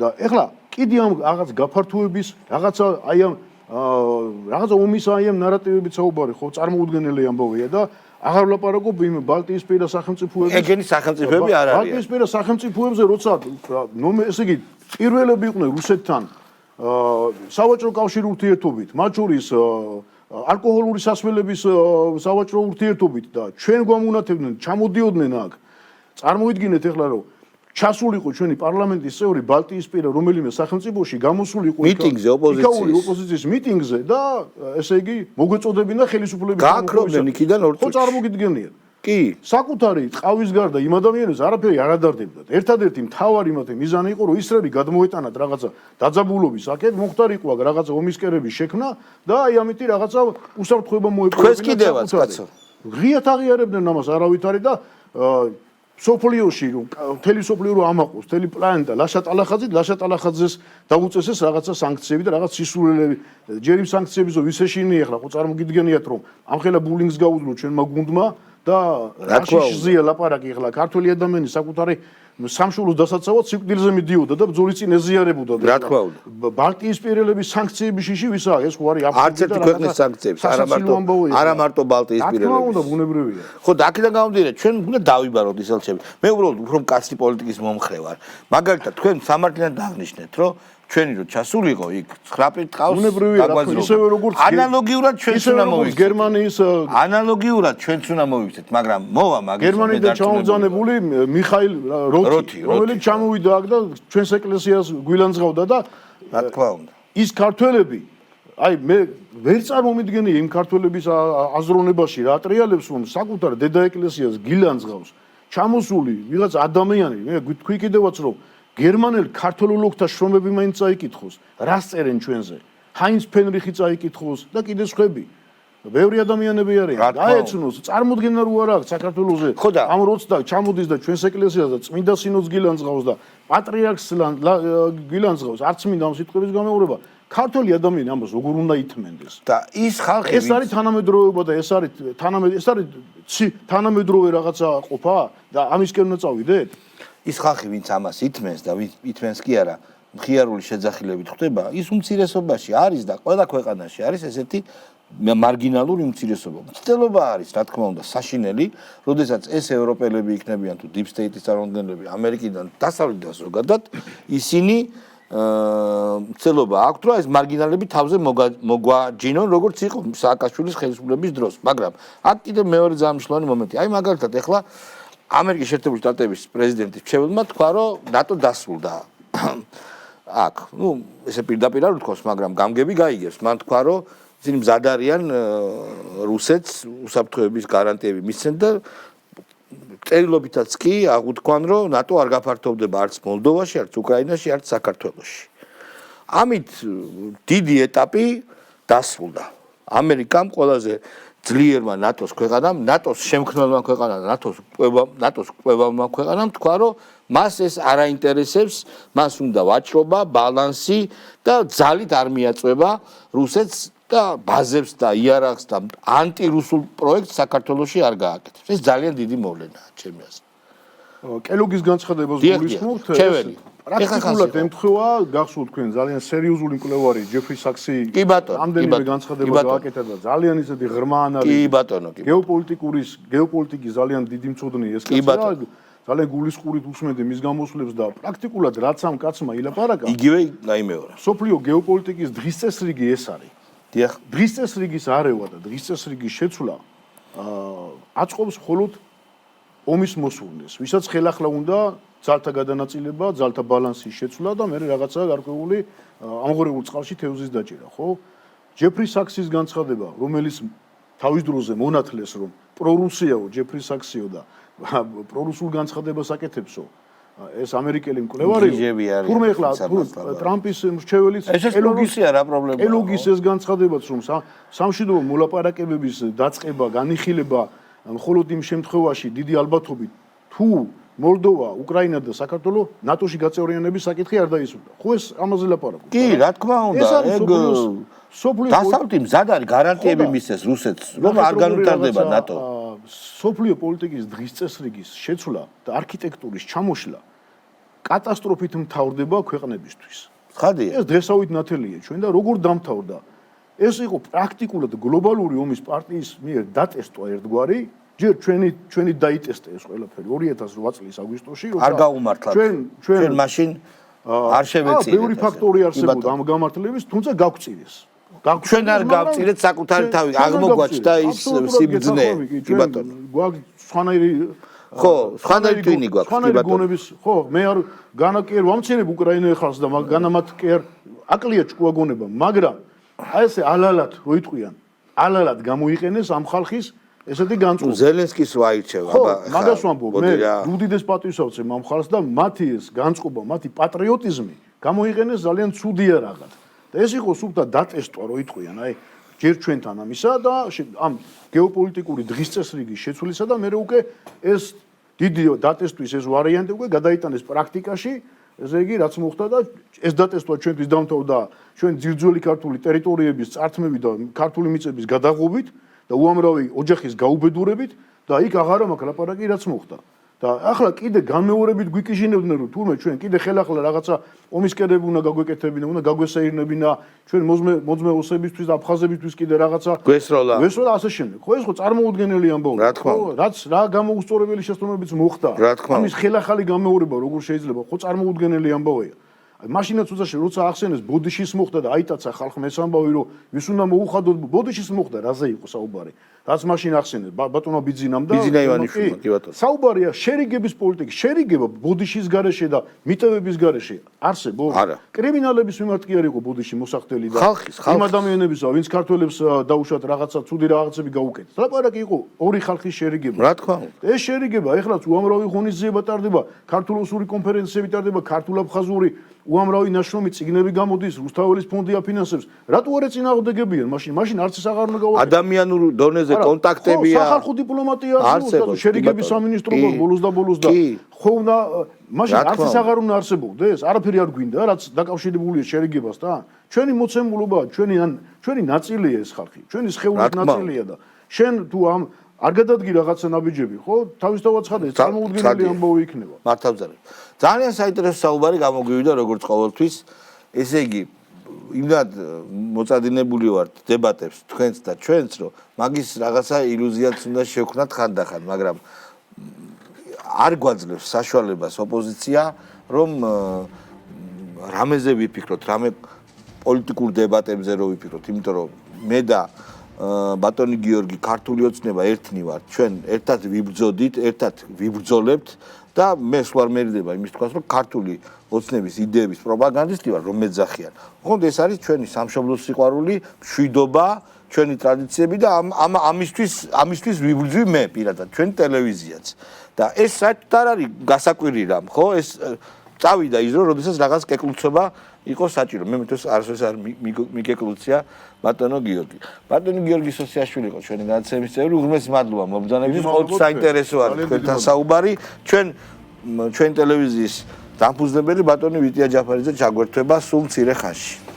და ეხლა კიდე ამ რაღაც გაფართოების რაღაცა აი ამ რაღაცა ომის აი ამ ნარატივებით საუბარი ხო წარმოუდგენელი ამბავია და აღარ ვლაპარაკობ იმ ბალტიისპირა სახელმწიფოების ეგენი სახელმწიფოები არ არიან ბალტიისპირა სახელმწიფოებზე როცა ესე იგი პირველები იყვნენ რუსეთთან სავაჭრო კავშირი ურთიერთობით მათ შორის ალკოჰოლური სასმელების სავაჭრო ურთიერთობით და ჩვენ გვამონათებდნენ ჩამოდიოდნენ აქ წარმოიდგინეთ ეხლა რომ ჩასულიყო ჩვენი პარლამენტის წევრი ბალტიისპირა რომელიმე სახელმწიფოში გამოსულიყო მიტინგზე ოპოზიციის მიტინგზე და ესე იგი მოგვეწოდებინა ხელისუფლების გააქრობდნენ იქიდან ორ ხო წარმოგიდგენია კი საკუთარი ყავის გარდა იმ ადამიანებს არაფერი არ ადარდებდათ ერთადერთი მთავარი მათი მიზანი იყო რომ ისრები გადმოეტანათ რაღაცა დაძაბულობის აქეთ მოხდარიყო აქ რაღაცა ომისკერების შექმნა და აი ამიტი რაღაცა უსაფრთხოება მოეპოვებინა თქვენს კიდევაც კაცო ღიათ აღიარებდნენ ამას არავითარი და სოფლიოში მთელი სოფლიო რომ ამაყობს მთელი პლანეტა ლაშატ ალახაძეს დაუწესეს რაღაცა სანქციები და რაღაც სისულელები ჯერ იმ სანქციების ო ვისეშინი ახლა ხო წარმოგიდგენიათ რომ ამხელა ბულინგს გაუძლო ჩვენმა გუნდმა და რაშიშზია ლაპარაკი ახლა ქართველი ადამიანი საკუთარი სამშობლოს დასაცავად სიკვდილზე მიდიოდა და ბრძოლის წინ ეზიარებოდა რა თქმა უნდა ბალტიისპირელების სანქციების შიში ვისაა ეს ხო არის არც ერთი ქვეყნის სანქციებს არა მარტო ბალტიისპირელების რა თქმა უნდა ბუნებრივია ხო და აქედან გამომდინარე ჩვენ უნდა დავიბაროთ ისელჩები მე უბრალოდ უფრო მკაცრი პოლიტიკის მომხრე ვარ მაგალითად თქვენ სამართლიდან დააღნიშნეთ რომ ჩვენი რო ჩასულიყო იქ 9 ტყავს ისევე როგორც ანალოგიურად ჩვენც უნდა მოვიქცეთ გერმანიის ანალოგიურად ჩვენც უნდა მოვიქცეთ მაგრამ მოვა მაგის გერმანიდან ჩამოძანებული მიხაილ როთი რომელიც ჩამოვიდა აქ და ჩვენს ეკლესიას გვილანძღავდა და რა თქმა უნდა ის ქართველები აი მე ვერ წარმომიდგენია იმ ქართველების აზროვნებაში რა ტრიალებს რომ საკუთარ დედა ეკლესიას გილანძღავს ჩამოსული ვიღაც ადამიანი მე გითქვი კიდევაც რომ გერმანელ ქართველოლოგთა შრომები მაინც წაიკითხოს რას წერენ ჩვენზე ჰაინც ფენრიხი წაიკითხოს და კიდე სხვები ბევრი ადამიანები არიან გაეცნოს წარმოდგენა რო არ აქვს საქართველოზე ამ როც და ჩამოდის და ჩვენს ეკლესიას და წმინდა სინოდს გილანძღავს და პატრიარქს გილანძღავს არც მინდა ამ სიტყვების გამეორება ქართველი ადამიანი ამას როგორ უნდა ითმენდეს და ის ხალხი ეს არის თანამედროვეობა და ეს არის თანამედროვე რაღაცა ყოფა და ამისკენ უნდა წავიდეთ ის ხალხი ვინც ამას ითმენს და ითმენს კი არა მხიარული შეძახილებით ხდება ის უმცირესობაში არის და ყველა ქვეყანაში არის ესეთი მარგინალური უმცირესობა მცდელობა არის რა თქმა უნდა საშინელი როდესაც ეს ევროპელები იქნებიან თუ deep state-ის წარმომადგენლები ამერიკიდან დასავლეთიდან ზოგადად ისინი მცდელობა აქვთ რომ ეს მარგინალები თავზე მოგვაჯინონ როგორც იყო სააკაშვილის ხელისუფლების დროს მაგრამ აქ კიდე მეორე ძალიან მნიშვნელოვანი მომენტი აი მაგალითად ეხლა ამერიკის შეერთებული შტატების პრეზიდენტის მრჩეველმა თქვა რომ ნატო დასრულდა აქ ნუ ესე პირდაპირ არ ვთქვას მაგრამ გამგები გაიგებს მან თქვა რომ ისინი მზად არიან რუსეთს უსაფრთხოების გარანტიები მისცენ და წერილობითაც კი აღუთქვან რომ ნატო არ გაფართოვდება არც მოლდოვაში არც უკრაინაში არც საქართველოში ამით დიდი ეტაპი დასრულდა ამერიკამ ყველაზე ძლიერმა ნატოს ქვეყანამ ნატოს შემქმნელმა ქვეყანამ ნატოს კვებავმა ქვეყანამ თქვა რომ მას ეს არ აინტერესებს მას უნდა ვაჭრობა ბალანსი და ძალით არ მიაწვება რუსეთს და ბაზებს და იარაღს და ანტირუსულ პროექტს საქართველოში არ გააკეთებს ეს ძალიან დიდი მოვლენაა ჩემი აზრით კელოგის განცხადებას გულისხმობთ პრაქტიკულად ემთხვევა გახსოვთ თქვენ ძალიან სერიოზული მკვლევარი ჯეფრი საქსი ამდენივე განცხადება გააკეთა და ძალიან ისეთი ღრმა ანალიზი კი ბატონო გეოპოლიტიკის ძალიან დიდი მწოდნე ეს კაცი ძალიან გულისხმობით უსმენდი მის გამოსვლებს და პრაქტიკულად რაც ამ კაცმა ილაპარაკა იგივე გაიმეორა სოფლიო გეოპოლიტიკის დღის წესრიგი ეს არის დიახ დღის წესრიგის არევა და დღის წესრიგის შეცვლა აწყობს მხოლოდ ომის მოსულნეს ვისაც ხელახლა უნდა ძალთა გადანაწილება ძალთა ბალანსის შეცვლა და მე რაღაცა გარკვეული ამღორებულ წყალში თევზის დაჭერა ხო ჯეფრი საქსის განცხადება რომელიც თავის დროზე მონათლეს რომ პრორუსიაო ჯეფრი საქსიო და პრორუსულ განცხადებას აკეთებსო ეს ამერიკელი მკვლევარი ჯიჯები არის, თურმე ეხლა სამართალად. ტრამპის მრჩეველიც ესეც ლოგიკია რა პრობლემაა. ელოგის ეს განცხადებაც რომ სამშვიდობო მოლაპარაკებების დაწყება, განიხილება მხოლოდ იმ შემთხვევაში დიდი ალბათობით თუ მოლდოვა, უკრაინა და საქართველო ნატოში გაწევრიანების საკითხი არ დაისრულა. ხო ეს ამაზე ლაპარაკობთ. კი, რა თქმა უნდა, ეგ დასავლეთი მზად არის გარანტიები მისცეს რუსეთს, რომ არ განვითარდება ნატო. სოფლიო პოლიტიკის დღის წესრიგის შეცვლა და არქიტექტურის ჩამოშლა კატასტროფით მთავრდება ქვეყნებისთვის. ხადია. ეს დღესავით ნათელია ჩვენ და როგორ დამთავრდა? ეს იყო პრაქტიკულად გლობალური ომის პარტიის მიერ დატესტვა ერთგვარი, ჯერ ჩვენი დაიტესტა ეს ყველაფერი 2008 წლის აგვისტოში, არ გაუმართლათ. ჩვენ მაშინ არ შევეწირეთ. ბევრი ფაქტორი არსებობდა ამ გამართლების, თუმცა გავწირეს. ჩვენ არ გავწირეთ საკუთარი თავი, აღმოგვაჩნდა ის სიბრძნე. კი ბატონო. გვაქვს სხვანაირი ხო, სხვანაირი ტვინი გვაქვს, კი ბატონო. ხო, მე არ განაკერ ვამცირებ უკრაინა ხალხს და განამათ კი არ აკლია ჭკუაგონება, მაგრამ აი ესე ალალად რო იტყვიან, ალალად გამოიყენეს ამ ხალხის ესეთი განწყობა. ზელენსკის რო აირჩევა, აბა, მაგას ვამბობ, მე უდიდეს პატივს ვცემ ამ ხალხს და მათი ეს განწყობა, მათი პატრიოტიზმი გამოიყენეს ძალიან ცუდია რაღაც. და ეს იყო სულთა დატესტვა რო იტყვიან, აი ჯერ ჩვენთან ამისა და ამ გეოპოლიტიკური დღის წესრიგის შეცვლისა და მე უკვე ეს დიდი დატესტვის ეს ვარიანტი უკვე გადაიტანეს პრაქტიკაში, ესე იგი რაც მოხდა და ეს დატესტვა ჩვენთვის დამთავრდა ჩვენ ძირძველი ქართული ტერიტორიების წართმევი და ქართული მიწების გადაღობით და უამრავი ოჯახის გაუბედურებით და იქ აღარა მაქვს ლაპარაკი რაც მოხდა. და ახლა კიდე განმეორებით გვიკიჟინებდნენ რომ თურმე ჩვენ კიდე ხელახლა რაღაცა ომისკერები უნდა გაგვეკეთებინა, უნდა გაგვესეირნებინა, ჩვენ მოძმე ოსებისთვის და აფხაზებისთვის კიდე რაღაცა გვესროლა ასე შემდეგ. ხო ეს ხო წარმოუდგენელი ამბავია. რაც რა გამოუსწორებელი შეცდომებიც მოხდა. ამის ხელახალი გამეორება როგორ შეიძლება, ხო წარმოუდგენელი ამბავია. მაშინაც როცა ახსენეს ბოდიშის მოხდა და აიტაცა ხალხმა ეს ამბავი რომ ვის უნდა მოუხადოთ ბოდიშის მოხდა რაზე იყო საუბარი რაც მაშინ ახსენეს ბატონო ბიძინამ და ბიძინა ივანიშვილმა კი ბატონო საუბარია შერიგების პოლიტიკის შერიგება ბოდიშის გარეშე და მიტევების გარეშე არსებობს კრიმინალების მიმართ კი არ იყო ბოდიში მოსახდელი და იმ ადამიანებისა ვინც ქართველებს დაუშვათ რაღაცა ცუდი რაღაცები გაუკეთეს ლაპარაკი იყო ორი ხალხის შერიგება რა თქმა უნდა ეს შერიგება ეხლაც უამრავი ღონისძიება ტარდება ქართულ-ოსური კონფერენციები ტარდება ქართულ-აფხაზური უამრავი ნაშრომი წიგნები გამოდის რუსთაველის ფონდი აფინანსებს რატო არ ეწინააღმდეგებიან მაშინ არც ის აღარ უნდა გავაკეთოთ ადამიანურ დონეზე კონტაქტებია სახალხო დიპლომატია არსებობს შერიგების სამინისტროა ბოლოს და ხო უნდა მაშინ არც ის აღარ უნდა არსებობდეს არაფერი არ გვინდა რაც დაკავშირებულია შერიგებასთან ჩვენი მოცემულობა ჩვენი ნაწილია ეს ხალხი ჩვენი სხეულის ნაწილია და შენ თუ ამ არ გადადგი რაღაცა ნაბიჯები, ხო? თავისთავად ცხადია, წარმოუდგენელი ამბავი იქნება. მართალზარ. ძალიან საინტერესო საუბარი გამოგვივიდა როგორც ყოველთვის. ესე იგი, იმდან მოწადინებული ვართ დებატებს თქვენს და ჩვენს, რომ მაგის რაღაცა ილუზიაც უნდა შევქნათ ხანდახან, მაგრამ არ გვაძლევს საშუალებას ოპოზიცია, რომ რამეზე ვიფიქროთ, რამე პოლიტიკურ დებატებზე რო ვიფიქროთ, იმიტომ რომ მე და ბატონი გიორგი ქართული ოცნება ერთნი ვართ ჩვენ ერთად ვიბრძოდით ერთად ვიბრძოლებთ და მე სულ არ მერიდება იმის თქვას რომ ქართული ოცნების იდეების პროპაგანდისტი ვარ რომ მეძახიან ხონდ ეს არის ჩვენი სამშობლოს სიყვარული მშვიდობა ჩვენი ტრადიციები და ამისთვის ვიბრძვი მე პირადად ჩვენი ტელევიზიაც და ეს საერთოდ არ არის გასაკვირი რამ ხო ეს წავიდა ის რომ როდესაც რაღაც კეკლუცობა იყო საჭირო მე მეთქოს არასოდეს არ მიგეკლუცია ბატონო გიორგი ბატონი გიორგი სოსიაშვილი იყო ჩვენი განაცემის წევრი უღმესი მადლობა მობრძანებისთვის ყოველთვის საინტერესო არის თქვენთან საუბარი ჩვენ ტელევიზიის დამფუძნებელი ბატონი ვიტია ჯაფარიძე ჩაგვერთვება სულ მცირე ხანში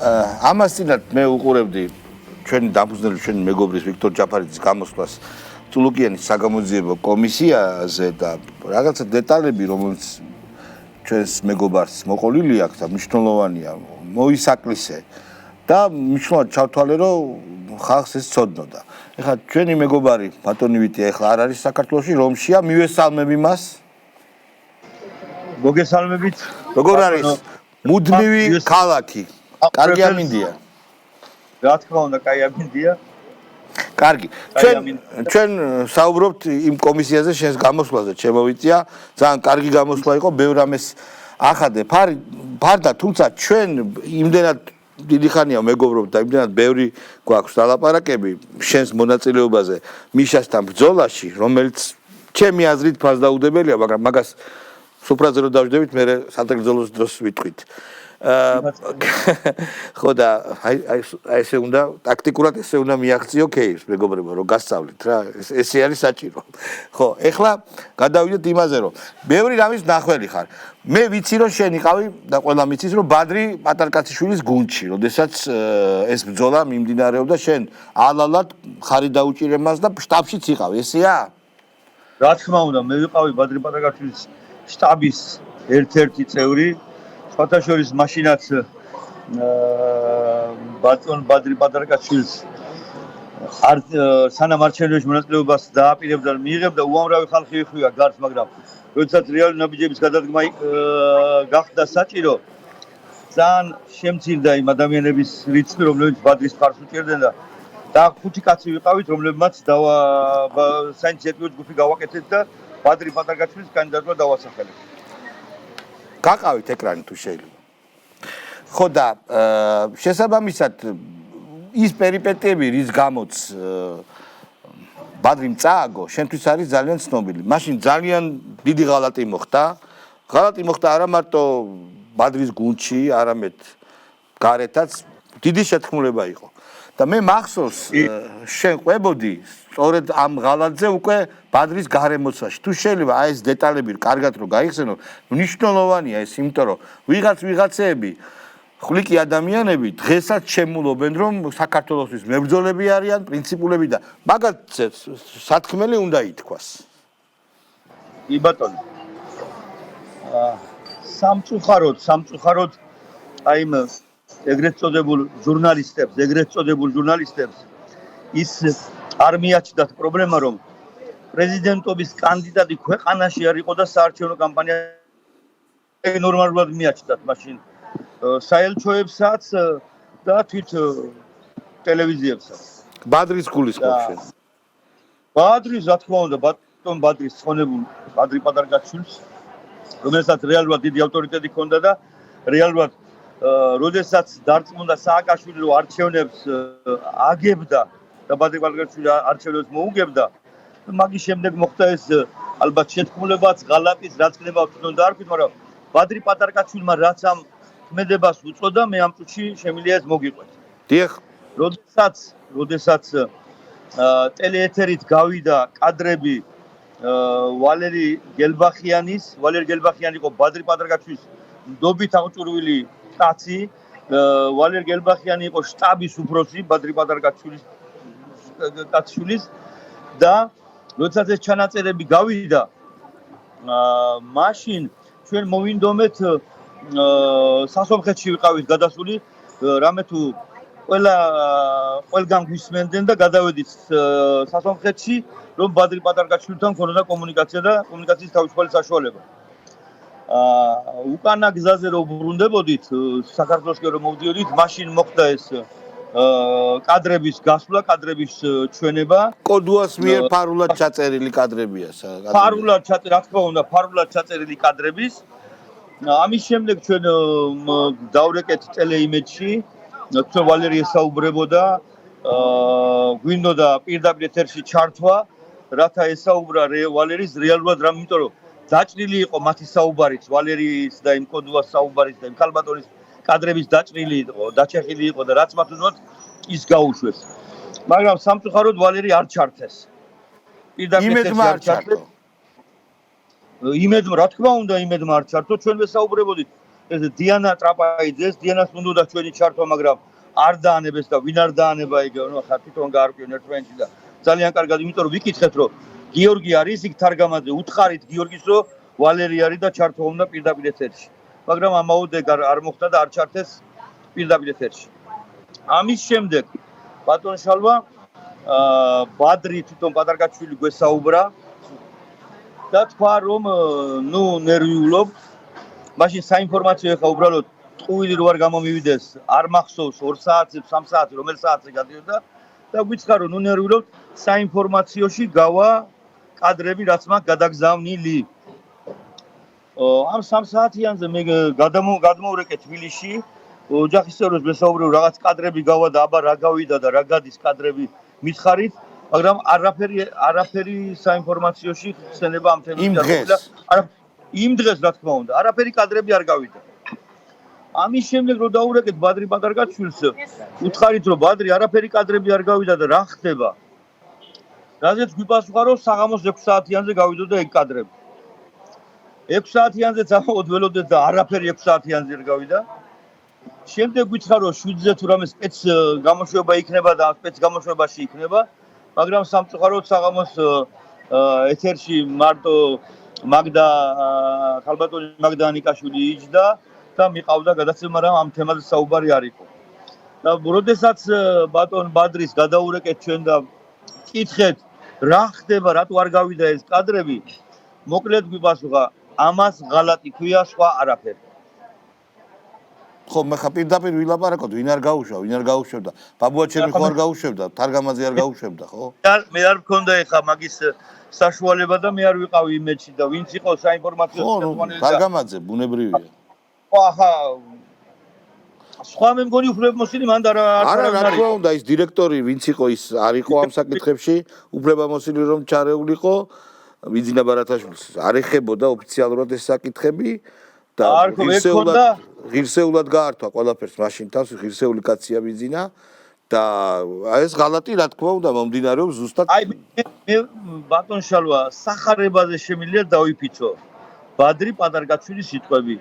ამას წინათ მე უყურებდი ჩვენი დამფუძნებელი ჩვენი მეგობრის ვიქტორ ჯაფარიძის გამოსვლას წულუკიანის საგამოძიებო კომისიაზე და რაღაცა დეტალები რომელიც ჩვენს მეგობარს მოყოლილი აქვს და მნიშვნელოვანია მოისაკლისე და მნიშვნელოვნად ჩავთვალე რომ ხალხს ეს ცოდნოდა ეხლა ჩვენი მეგობარი ბატონი ვიტია ეხლა არ არის საქართველოში რომშია მივესალმები მას მოგესალმებით როგორ არის მუდმივი ქალაქი კარგი ამინდია. რა თქმა უნდა, კაი ამინდია. კარგი. ჩვენ საუბრობთ იმ კომისიაზე, შენს გამოსვლაზე, ჩემოვიწია. ძალიან კარგი გამოსვლა იყო, ბევრ ამეს ახადე ფარდა, თუმცა ჩვენ იმდენად დიდი ხანია მეგობრობთ და იმდენად ბევრი გვაქვს დალაპარაკები შენს მონაწილეობაზე მიშასთან ბრძოლაში, რომელიც ჩემი აზრით ფასდაუდებელია, მაგრამ მაგას სუფრაზე რო დავждებით, მე სათბრძოლოს დროს ვიტყვით. ხო და აი ესე უნდა ტაქტიკურად ესე უნდა მიაღწიო кейს მეგობრებო რომ გასწავლით რა ესე არის საჭირო ხო ეხლა გადავიდეთ იმაზე რომ ბევრი რამის ნახველი ხარ მე ვიცი რომ შენ იყავი და ყველა მიცის რომ ბადრი პატარკაციშვილის გუნდში როდესაც ეს ბრძოლა მიმდინარეობდა შენ ალალად ხარი დაუჭირემას და შტაბშიც იყავი ესეა რა თქმა უნდა მე ვიყავი ბადრი პატარკაშვილის შტაბის ერთ-ერთი წევრი ფათაშორის მაშინაც ბატონ ბადრი პატარკაშვილს სანამ არჩევნებში მონაწილეობას დააპირებდა და მიიღებდა უამრავი ხალხი ეხვია გარს მაგრამ როდესაც რეალური ნაბიჯების გადადგმა გახდა საჭირო ძალიან შემცირდა იმ ადამიანების რიცხვი რომლებიც ბადრის ფარს უჭერდნენ და 5 კაცი ვიყავით რომლებმაც საინიციატივო ჯგუფი გავაკეთეთ და ბადრი პატარკაშვილის კანდიდატურა დავასახელეთ გაყავით ეკრანი თუ შეიძლება. ხო და შესაბამისად ის პერიპეტიები რის გამოც ბადრიმ წააგო, შენთვის არის ძალიან ცნობილი. მაშინ ძალიან დიდი ღალატი მოხდა. ღალატი მოხდა არა მარტო ბადრის გუნდში, არამედ გარეთაც დიდი შეთქმულება იყო. და მე მახსოვს შენ ყვებოდი სწორედ ამ ღალატზე უკვე ბადრის გარემოცვაში. თუ შეიძლება აი ეს დეტალები კარგად რო გაიხსენო, მნიშვნელოვანია ეს, იმიტომ რომ ვიღაცეები ხვლიკი ადამიანები დღესაც შემულობენ რომ საქართველოსთვის მებრძოლები არიან, პრინციპულები და მაგათზე სათქმელი უნდა ითქვას. კი ბატონო. სამწუხაროდ აი ეგრეთ წოდებულ ჟურნალისტებს ის არ მიაჩნდათ პრობლემა რომ პრეზიდენტობის კანდიდატი ქვეყანაში არ იყო და საარჩევნო კამპანია ნორმალურად მიაჩნდათ მაშინ საელჩოებსაც და თვით ტელევიზიებსაც ბადრის გულისხმობ შენ ბადრის რა თქმა უნდა ბატონ ბადრის ცხონებულ ბადრი პატარკაშვილს რომელსაც რეალურად დიდი ავტორიტეტი ჰქონდა და რეალურად როდესაც დარწმუნდა სააკაშვილი რომ არჩევნებს აგებდა და ბადრი პატარკაშვილი არჩევნებს მოუგებდა მაგის შემდეგ მოხდა ეს ალბათ შეთქმულებაც ღალატის რაც ხდება თვითონ დაარქვით მაგრამ ბადრი პატარკაშვილმა რაც ამ ქმედებას უწოდა მე ამ წუთში შემიძლია ეს მოგიყვეთ დიახ როდესაც ტელეეთერით გავიდა კადრები ვალერი გელბახიანი იყო ბადრი პატარკაშვილის ნდობით აღჭურვილი კაცი ვალერ გელბახიანი იყო შტაბის უფროსი ბადრი პატარკაშვილის კაცშვილის და როდესაც ეს ჩანაწერები გავიდა მაშინ ჩვენ მოვინდომეთ სასომხეთში ვიყავით გადასული რამე თუ ყველგან გვისმენდნენ და გადავედით სასომხეთში რომ ბადრი პატარკაშვილთან ქონოდა კომუნიკაცია და კომუნიკაციის თავისუფალი საშუალება უკანა გზაზე რომ ბრუნდებოდით საქართველოსკენ რომ მოვდიოდით მაშინ მოხდა ეს კადრების გასვლა, კადრების ჩვენება. კოდუას მიერ ფარულად ჩაწერილი კადრებია. ფარულად ჩაწერილი, რა თქმა უნდა, ფარულად ჩაწერილი კადრების. ამის შემდეგ ჩვენ დავრეკეთ ტელეიმედში, ჩვენ ვალერი ესაუბრებოდა, გვინდოდა პირდაპირ ეთერში ჩართვა, რათა ესაუბრა ვალერის რეალურად რამ, იმიტომ რომ დაჭრილი იყო მათი საუბარიც, ვალერის და იმ კოდუას საუბარიც და იმ ქალბატონის კადრების დაჭრილი იყო, დაჩეხილი იყო და რაც მათ უნდათ ის გაუშვეს. მაგრამ სამწუხაროდ ვალერი არ ჩართეს. იმედმა არ ჩართო. იმედმა, რა თქმა უნდა, იმედმა არ ჩართო. ჩვენ ვესაუბრებოდით ეს დიანა ტრაპაიძეს, დიანას უნდა ჩვენი ჩართვა, მაგრამ არ დაანებეს და ვინ არ დაანება იგ, ნუ ხარ თვითონ გაარკვიონ ერთმანეთში და ძალიან კარგად, იმიტომ რომ ვიკითხეთ, რომ გიორგი არის იქ თარგამაძე, უთხარით გიორგის, რომ ვალერი არის და ჩართვა უნდა პირდაპირ ეთერში. მაგრამ ამაოდ არ მოხდა და არ ჩართეს პირდაპირ ეთერში. ამის შემდეგ ბატონ შალვა ბადრი თვითონ პატარკაშვილი გვესაუბრა და თქვა რომ ნუ ნერვიულობ. მაშინ საინფორმაციო ეხა უბრალოდ ტყუილი რო არ გამომივიდეს, არ მახსოვს 2 საათი, 3 საათი, რომელ საათზე გადიოდა და გვიცხა რომ ნუ ნერვიულობ, საინფორმაციოში გავა კადრები რაც მაგ გადაგზავნილი. ამ 3 საათიანზე მე გადმოვრეკე თბილისში ოჯახის წევრებს მესაუბრე რაღაც კადრები გავა და აბა რა გავიდა და რა გადის კადრები მითხარით მაგრამ არაფერი საინფორმაციოში ხსენება ამ თემაზე იმ დღეს რა თქმა უნდა არაფერი კადრები არ გავიდა ამის შემდეგ რომ დაურეკეთ ბადრი პატარკაშვილს უთხარით რომ ბადრი არაფერი კადრები არ გავიდა და რა ხდება რაზეც გვიპასუხა რომ საღამოს 6 საათიანზე გავიდოდა ეგ კადრები 6 საათიანზე წამოვდ ველოდეთ და არაფერი 6 საათიანზე არ გავიდა შემდეგ გვიცხა რომ 7-ზე თუ რამე სპეც გამოშვება იქნება და სპეც გამოშვებაში იქნება მაგრამ სამწუხაროდ საღამოს ეთერში მარტო მაგდა ხალბატონი მაგდა ანიკაშვილი იჯდა და მიყავდა გადაცემა მაგრამ ამ თემაზე საუბარი არ იყო და როდესაც ბატონ ბადრის გადაურეკეთ ჩვენ და კითხეთ რა ხდება რატო არ გავიდა ეს კადრები მოკლედ გვიპასუხა ამას ღალატი ქვია სხვა არაფერი ხო მე ხა პირდაპირ ვილაპარაკოთ ვინ არ გაუშვებდა ბაბუაჩები ხო არ გაუშვებდა თარგამაძე არ გაუშვებდა ხო მე არ მქონდა ეხა მაგის საშუალება და მე არ ვიყავი იმედში და ვინც იყო საინფორმაციო ხელმძღვანელი თარგამაძე ბუნებრივია ახლა სხვა მე მგონი უფლებამოსილი მანდ არ არა რა თქმა უნდა ის დირექტორი ვინც იყო ის არ იყო ამ საკითხებში უფლებამოსილი რომ ჩარეულიყო ვიძინა ბარათაშვილს არ ეხებოდა ოფიციალურად ეს საკითხები და ღირსეულად გაართვა ყველაფერს მაშინ თავს ღირსეული კაცია ვიძინა და ეს ღალატი რა თქმა უნდა მომდინარეობს ზუსტად აი მე ბატონ შალვა სახარებაზე შემიძლია დავიფიცო ბადრი პატარკაშვილის სიტყვები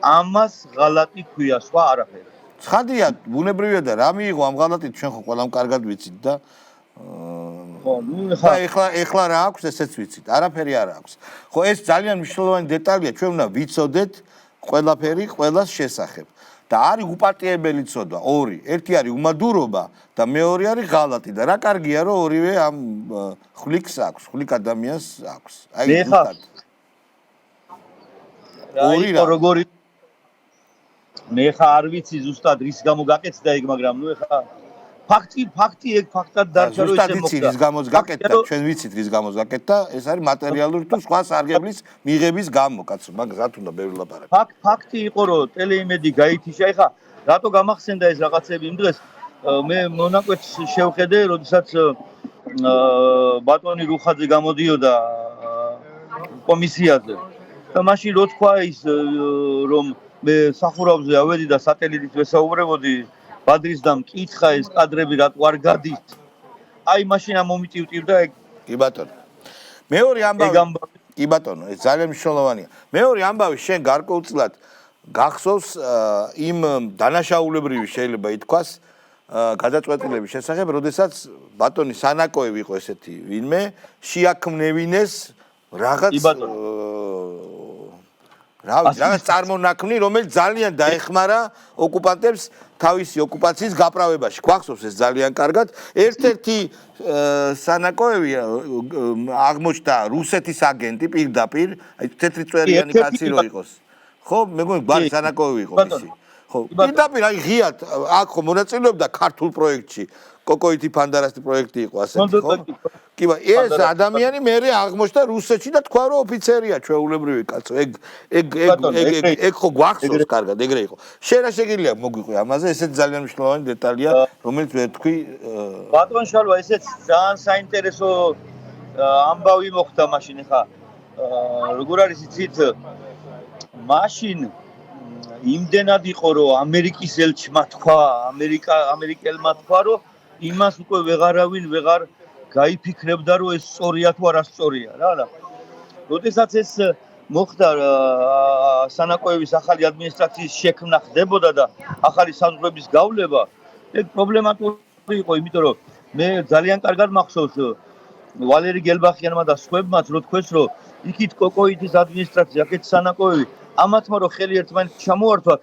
ამას ღალატი ქვია სხვა არაფერი ცხადია ბუნებრივია და რა მიიღო ამ ღალატით ჩვენ ხო ყველამ კარგად ვიცით და ეხლა რა აქვს ესეც ვიცით არაფერი არ აქვს ხო ეს ძალიან მნიშვნელოვანი დეტალია ჩვენ უნდა ვიცოდეთ ყველაფერი ყველას შესახებ და არის უპატიებელი ცოდვა ორი ერთი არის უმადურობა და მეორე არის ღალატი და რა კარგია რომ ორივე ამ ხვლიკს აქვს ხვლიკ ადამიანს აქვს აი ზუსტად ორი როგორი მე ხა არ ვიცი ზუსტად რის გამო გაკეთდა ეგ მაგრამ ნუ ეხა ფაქტი ეგ ფაქტად დარჩა რომ ისე მოხდა რის გამოც გაკეთდა ჩვენ ვიცით რის გამოც გაკეთდა ეს არის მატერიალური თუ სხვა სარგებლის მიღების გამო კაცო მაგ რა თუნდა ბევრი ლაპარაკი ფაქტი იყო რომ ტელეიმედი გაითიშა ეხა რატო გამახსენდა ეს რაღაცები იმ დღეს მე მონაკვეთს შევხედე როდესაც ბატონი რუხაძე გამოდიოდა კომისიაზე და მაშინ რო თქვა ის რომ მე სახურავზე ავედი და სატელიტით ვესაუბრებოდი ბადრის და მკითხა ეს კადრები რატო არ გადის აი მაშინ მომიტივტივდა ეგ კი ბატონო მეორე ამბავი კი ბატონო ეს ძალიან მნიშვნელოვანია მეორე ამბავი შენ გარკვეულწილად გახსოვს იმ დანაშაულებრივი შეიძლება ითქვას გადაწყვეტილების შესახებ როდესაც ბატონი სანაკოევი იყო ესეთი ვინმე შეაქმნევინეს რაღაც რაღაც წარმონაქმნი რომელიც ძალიან დაეხმარა ოკუპანტებს თავისი ოკუპაციის გაправებაში გვახსოვს ეს ძალიან კარგად ერთ-ერთი სანაკოევი აღმოჩნდა რუსეთის აგენტი პირდაპირ აი თეთრი წვერიანი კაცი რო იყოს ხო მე მგონი ბარი სანაკოევი იყო ისი ხო პირდაპირ აი ღიად აქ ხო მონაწილეობდა ქართულ პროექტში კოკოითი ფანდარასტი პროექტი იყო ასეთი ხო კი ეს ადამიანი მე აღმოჩნდა რუსეთში და თქვა რომ ოფიცერია ჩვეულებრივი კაცო ეგ ხო გვახსოვს კარგად ეგრე იყო შენ რა შეგიძლია მოგვიყვი ამაზე ესეც ძალიან მნიშვნელოვანი დეტალია რომელიც მე თქვი ბატონ შალვა ესეც ძალიან საინტერესო ამბავი მოხდა მაშინ ხა როგორ არის იცით მაშინ იმდენად იყო რომ ამერიკის ელჩმა თქვა ამერიკელმა თქვა რომ იმას უკვე ვეღარ გაიფიქრებდა რომ ეს სწორია თუ არასწორია რა. როდესაც ეს მოხდა სანაკოევის ახალი ადმინისტრაციის შექმნა ხდებოდა და ახალი საზღვრების გავლება, ეგ პრობლემატური იყო, იმიტომ რომ მე ძალიან კარგად მახსოვს ვალერი გელბახიანმა და სხვებმაც რო თქვეს რომ იქით კოკოითის ადმინისტრაცია, აქეთ სანაკოევი, ამათმა რომ ხელი ერთმანეთს ჩამოართვათ,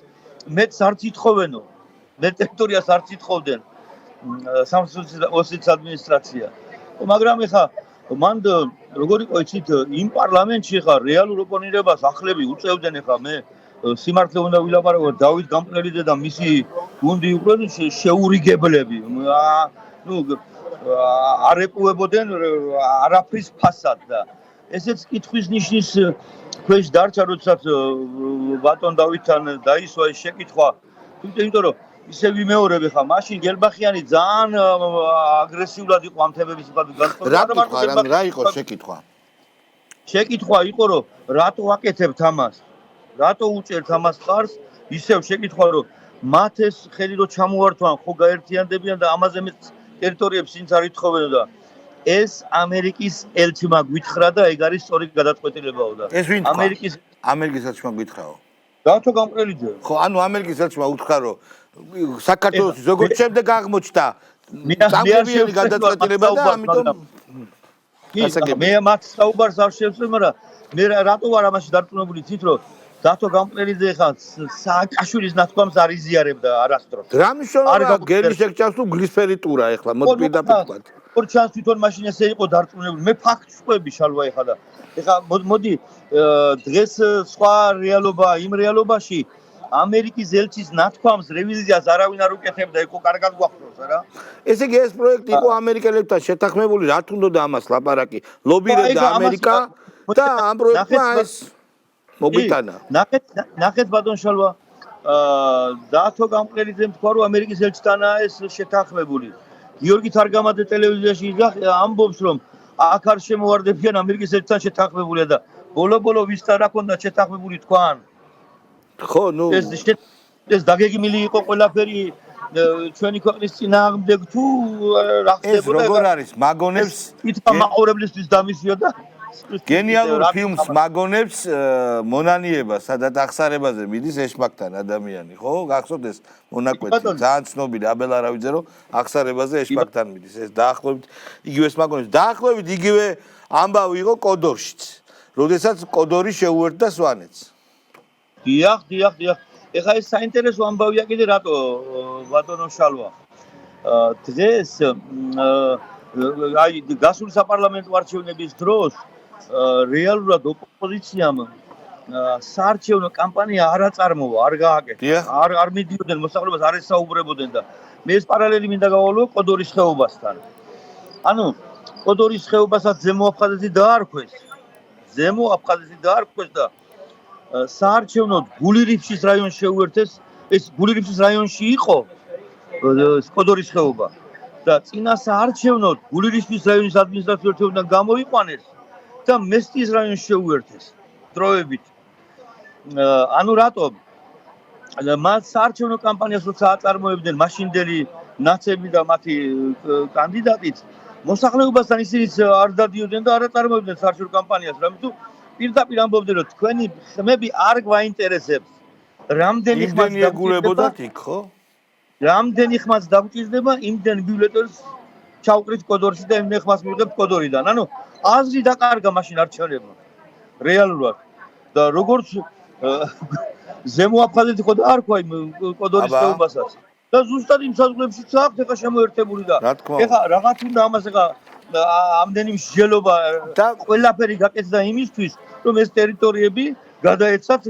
მეც არც ითხოვენო. მე ტერიტორიას არც ითხოვდნენ სამსახურის ადმინისტრაცია. მაგრამ ეხა მანდ როგორ იყო იცით იმ პარლამენტში ხა რეალურ ოპონირებას ახლები უწევდნენ ეხა მე სიმართლე უნდა ვილაპარაკო დავით გამყრელიძე და მისი გუნდი უყურებდნენ შეურიგებლები ნუ არ ეპუებოდნენ არაფრის ფასად და ესეც კითხვის ნიშნის ქვეშ დარჩა როდესაც ბატონ დავითთან დაისვა ეს შეკითხვა იმიტომ რომ ისე ვიმეორები ხა მაშინ გელბახიანი ძალიან აგრესიულად იყო ამ თემების რა იყო შეკითხვა შეკითხვა იყო რომ რატო ვაკეთებთ ამას რატო უჭერთ ამას ხარს ისევ შეკითხვა რომ მათ ეს ხელი რო ჩამოართვან ხო გაერთიანდებიან და ამაზე მეც ტერიტორიებს წინ წარითხოვენ და ეს ამერიკის ელჩმა გვითხრა და ეგ არის სწორი გადაწყვეტილებაო და ეს ვინ ამერიკის ელჩმა გვითხრაო დათო გამყრელიძე ხო ანუ ამერიკის ელჩმა უთხრა რომ საქართველოს როგორც შემდეგ აღმოჩნდა წამებიანი გადაწყვეტილება და ამიტომ მე მათ საუბარს არ შევწევ მაგრამ მე რატო ვარ ამაში დარწმუნებული თვით რომ დათო გამყრელიძე ხა სააკაშვილის ნათქვამს არ იზიარებდა არასდროს რა მნიშვნელობა გერის ეკჭავს თუ გლისფერი ტურა ეხლა მოდი პირდაპირ თქვა ორ ჩანს თვითონ მაშინ ესე იყო დარწმუნებული მე ფაქტს ვყვები შალვა ეხლა და ეხლა მოდი დღეს სხვა რეალობა იმ რეალობაში ამერიკის ელჩის ნათქვამს რევიზიას არავინ არ უკეთებდა ეკო კარგად გვახსოვს არა ესე იგი ეს პროექტი იყო ამერიკელებთან შეთანხმებული რა თუნდოდა ამას ლაპარაკი ლობირებდა ამერიკა და ამ პროექტმა ეს მოგიტანა ნახეთ ბატონ შალვა დათო გამყრელიძემ თქვა რომ ამერიკის ელჩთანაა ეს შეთანხმებული გიორგი თარგამაძე ტელევიზიაში ამბობს რომ აქ არ შემოვარდებიან ამერიკის ელჩთან შეთანხმებულია და ბოლო ვისთან რა ქონდა შეთანხმებული თქვან ხო ნუ ეს დაგეგმილი იყო ყველაფერი ჩვენი ქვეყნის წინააღმდეგ თუ რა ხდებოდა ეს როგორ არის მაგონებს ითქვა მაყურებლისთვის დამისვია და გენიალურ ფილმს მაგონებს მონანიება სადაც ახსარებაზე მიდის ეშმაკთან ადამიანი ხო გახსოვთ ეს მონაკვეთი ძალიან ცნობილი აბელ არავიძე რომ ახსარებაზე ეშმაკთან მიდის ეს დაახლოებით იგივე ეს მაგონებს დაახლოებით იგივე ამბავი იყო კოდორშიც როდესაც კოდორი შეუერთდა სვანეთს დიახ ეხლა ეს საინტერესო ამბავია კიდე რატო ბატონო შალვა დღეს აი გასული საპარლამენტო არჩევნების დროს რეალურად ოპოზიციამ საარჩევნო კამპანია არ აწარმოა, არ გააკეთა. არ მიდიოდნენ მოსახლეობას, არ ესაუბრებოდნენ და მე ეს პარალელი მინდა გავალო კოდორის ხეობასთან. ანუ კოდორის ხეობასაც ზემო აფხაზეთი დაარქვეს. ზემო აფხაზეთი დაარქვეს და საარჩევნოდ გულირიფშის რაიონს შეუერთეს. ეს გულირიფშის რაიონში იყო კოდორის ხეობა. და წინა საარჩევნოდ გულირიფშის რაიონის ადმინისტრაციულ ერთეულიდან გამოიყვანეს და მესტიის რაიონს შეუერთეს დროებით. ანუ რატომ? მათ საარჩევნო კამპანიას როცა აწარმოებდნენ მაშინდელი ნაცები და მათი კანდიდატიც მოსახლეობასთან ისინიც არ დადიოდნენ და არ აწარმოებდნენ საარჩევნო კამპანიას, რამე თუ პირდაპირ ამბობდნენ რომ თქვენი ხმები არ გვაინტერესებს. რამდენი ხმაც დაგულებოდათ იქ, ხო? რამდენი ხმაც დაგჭირდება, იმდენ ბიულეტენს ჩავყრით კოდორში და იმდენ ხმას მივიღებთ კოდორიდან. ანუ აზრი დაკარგა მაშინ არჩევნებმა. რეალურად. და როგორც ზემო აფხაზეთი ხო დაარქვა იმ კოდორის ხეობასაც. და ზუსტად იმ საზღვრებშიც აქვს ეხა შემოერთებული და ეხა რაღაც უნდა ამას ეხა ამდენი მსჯელობა და ყველაფერი გაკეთდა იმისთვის, რომ ეს ტერიტორიები გადაეცათ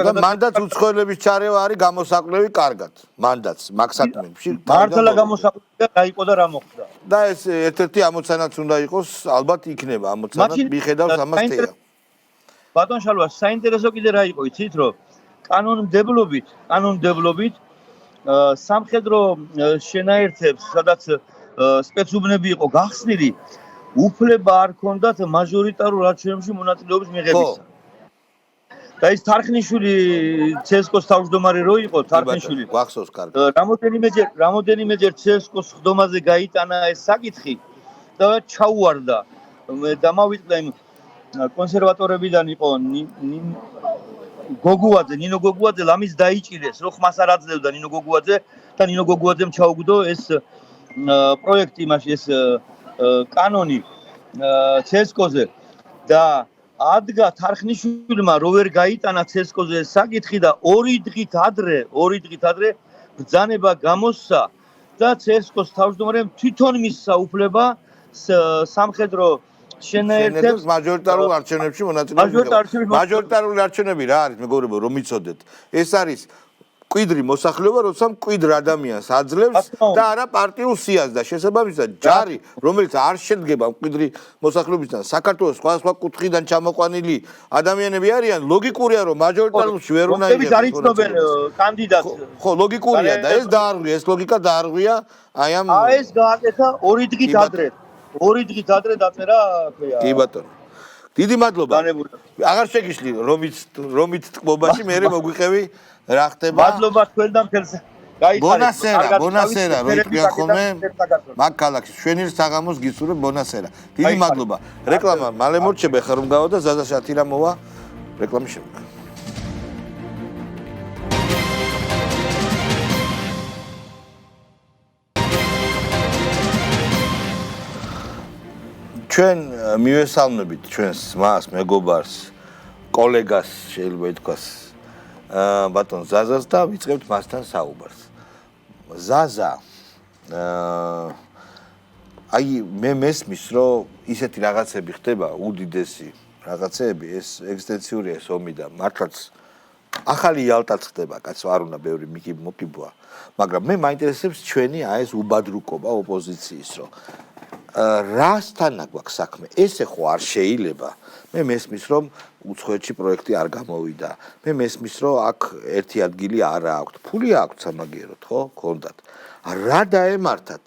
და მანდაც უცხოელების ჩარევა არის გამოსაკლევი კარგად. მანდაც მაგ საქმეებში მართლა გამოსაკლევი გაიყო და რა მოხდა. და ეს ერთ-ერთი ამოცანაც უნდა იყოს, ალბათ იქნება ამოცანა მიხედავს ამას თეა. ბატონ შალვა, საინტერესო კიდე რა იყო, იცით რომ კანონმდებლობით სამხედრო შენაერთებს, სადაც სპეცუბნები იყო გახსნილი, უფლება არ ჰქონდათ მაჟორიტარულ არჩევნებში მონაწილეობის მიღებისა. და ის თარხნიშვილი ცესკოს თავმჯდომარე რო იყო, თარხნიშვილი. გვახსოვს კარგად. რამოდენიმეჯერ ცესკოს ხდომაზე გაიტანა ეს საკითხი და ჩაუვარდა. დამავიწყდა იმ კონსერვატორებიდან იყო ნინო გოგუაძე ლამის დაიჭირეს, რო ხმას არ აძლევდა ნინო გოგუაძე და ნინო გოგუაძემ ჩაუგდო ეს პროექტი მაშინ ეს კანონი ცესკოზე და ადგა თარხნიშვილმა რო ვერ გაიტანა ცესკოზე საკითხი და ორი დღით ადრე ბრძანება გამოსცა და ცესკოს თავმჯდომარემ თვითონ მისცა უფლება სამხედრო შენაერთებს მაჟორიტარულ არჩევნებში მონაწილეობა. მაჟორიტარული არჩევნები რა არის მეგობრებო რომ იცოდეთ. ეს არის მკვიდრი მოსახლეობა, როცა მკვიდრ ადამიანს აძლევს და არა პარტიულ სიას და შესაბამისად ჯარი, რომელიც არ შედგება მკვიდრი მოსახლეობისგან, საქართველოს სხვადასხვა კუთხიდან ჩამოყვანილი ადამიანები არიან, ლოგიკურია, რომ მაჟორიტარულში ვერ უნდა იგებს. არ იცნობენ კანდიდატს. ხო, ლოგიკურია და ეს დაარღვია, ეს ლოგიკა დაარღვია აი ამ ეს გააკეთა 2 დღით ადრე. 2 დღით ადრე დაწერა, ქვია. კი ბატონო. დიდი მადლობა. აღარ შეგიშლი რომით თკბობაში მე მოგვიყევი რა ხდება? მადლობა თქვენ და მთელს ბონასერა, რო იყვია ხოლმე მაგ ქალაქში შვენილ საღამოს გისურვებ ბონასერა. დიდი მადლობა. რეკლამა მალე მორჩება ხარ რომ გავა და ზაზა შათირა მოვა რეკლამის შემდეგ. ჩვენ მივესალმებით ჩვენს მას, მეგობარს, კოლეგას შეიძლება ითქვას ბატონ ზაზას და ვიწყებთ მასთან საუბარს. ზაზა აი მე მესმის რომ ისეთი რაღაცები ხდება უდიდესი რაღაცები ეს ეგზისტენციური ეს ომი და მართლაც ახალი იალტაც ხდება კაც არ უნდა ბევრი მოკიბოა მაგრამ მე მაინტერესებს ჩვენი აი ეს უბადრუკობა ოპოზიციის რომ რასთან გვაქვს საქმე ესე ხო არ შეიძლება მე მესმის რომ უცხოეთში პროექტი არ გამოვიდა მე მესმის რომ აქ ერთი ადგილი არ აქვს ფული აქვს სამაგიეროდ ხო გქონდათ რა დაემართათ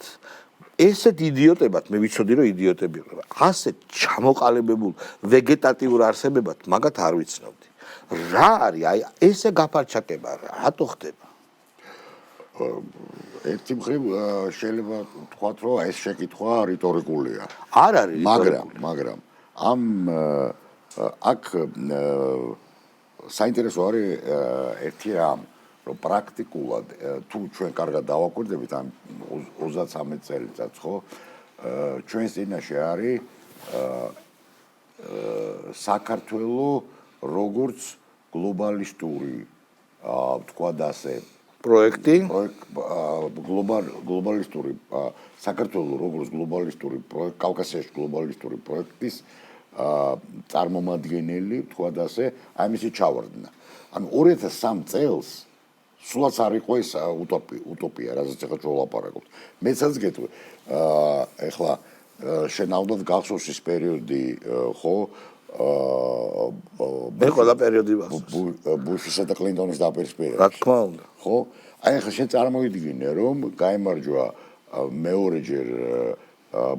ესეთ იდიოტებად მე ვიცოდი რომ იდიოტები ხდება ასეთ ჩამოყალიბებულ ვეგეტატიურ არსებებად მაგათ არ ვიცნობდი რა არის აი ესე გაფარჩაკება რატო ხდება ერთი მხრივ შეიძლება ვთქვათ რომ ეს შეკითხვა რიტორიკულია არ არის მაგრამ ამ აქ საინტერესო არის ერთი რამ რომ პრაქტიკულად თუ ჩვენ კარგად დავაკვირდებით ამ 33 წელიწადს ხო ჩვენს წინაშე არის საქართველოს როგორც გლობალისტური ვთქვათ ასე პროექტი გლობალისტური საქართველოს როგორც გლობალისტური კავკასიაში გლობალისტური პროექტის წარმომადგენელი ვთქვათ ასე აი მისი ჩავარდნა ანუ 2003 წელს სულაც არ იყო ეს უტოპია რასაც ახლა ჩვენ ვლაპარაკობთ მეცაც გეტყვი ეხლა შენავდათ გახსოვს ის პერიოდი ხო მე ყველა პერიოდი ბუშისა და კლინტონის დაპირისპირება რა თქმა უნდა ხო აი ახლა შენ წარმოვიდგინე რომ გაემარჯვა მეორეჯერ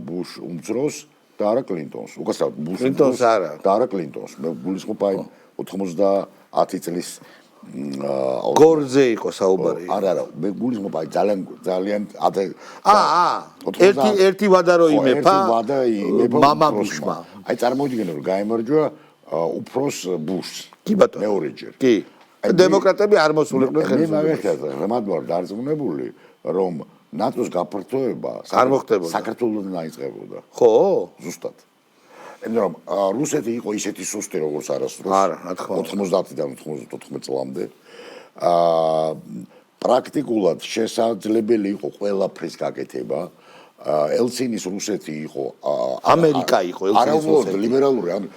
ბუშ უმცროს და არა კლინტონს უკაცრავად ბუშ კლინტონს არა და არა კლინტონს მე გულისხმობ აი 90 წლის გორზე იყო საუბარი არა მე გულისხმობ აი ძალიან ერთი ვადა რო იმეფა მამა ბუშმა აი წარმოვიდგინე რომ გაემარჯვა უფროს ბუშს კი ბატონო მეორეჯერ კი დემოკრატები არ მოსულიყვნენ ხელისუფლებას მე მაგერთად ღრმად ვარ დარწმუნებული რომ ნატოს გაფართოება არ მოხდებოდა საქართველოსთან დაიწყებოდა ხო ზუსტად რომ რუსეთი იყო ისეთი სუსტი როგორც არასდროს არა რა თქმა უნდა 90-დან 94 წლამდე პრაქტიკულად შესაძლებელი იყო ყველაფრის გაკეთება ელცინის რუსეთი იყო ამერიკა იყო ელცინის რუსეთი ლიბერალური ანუ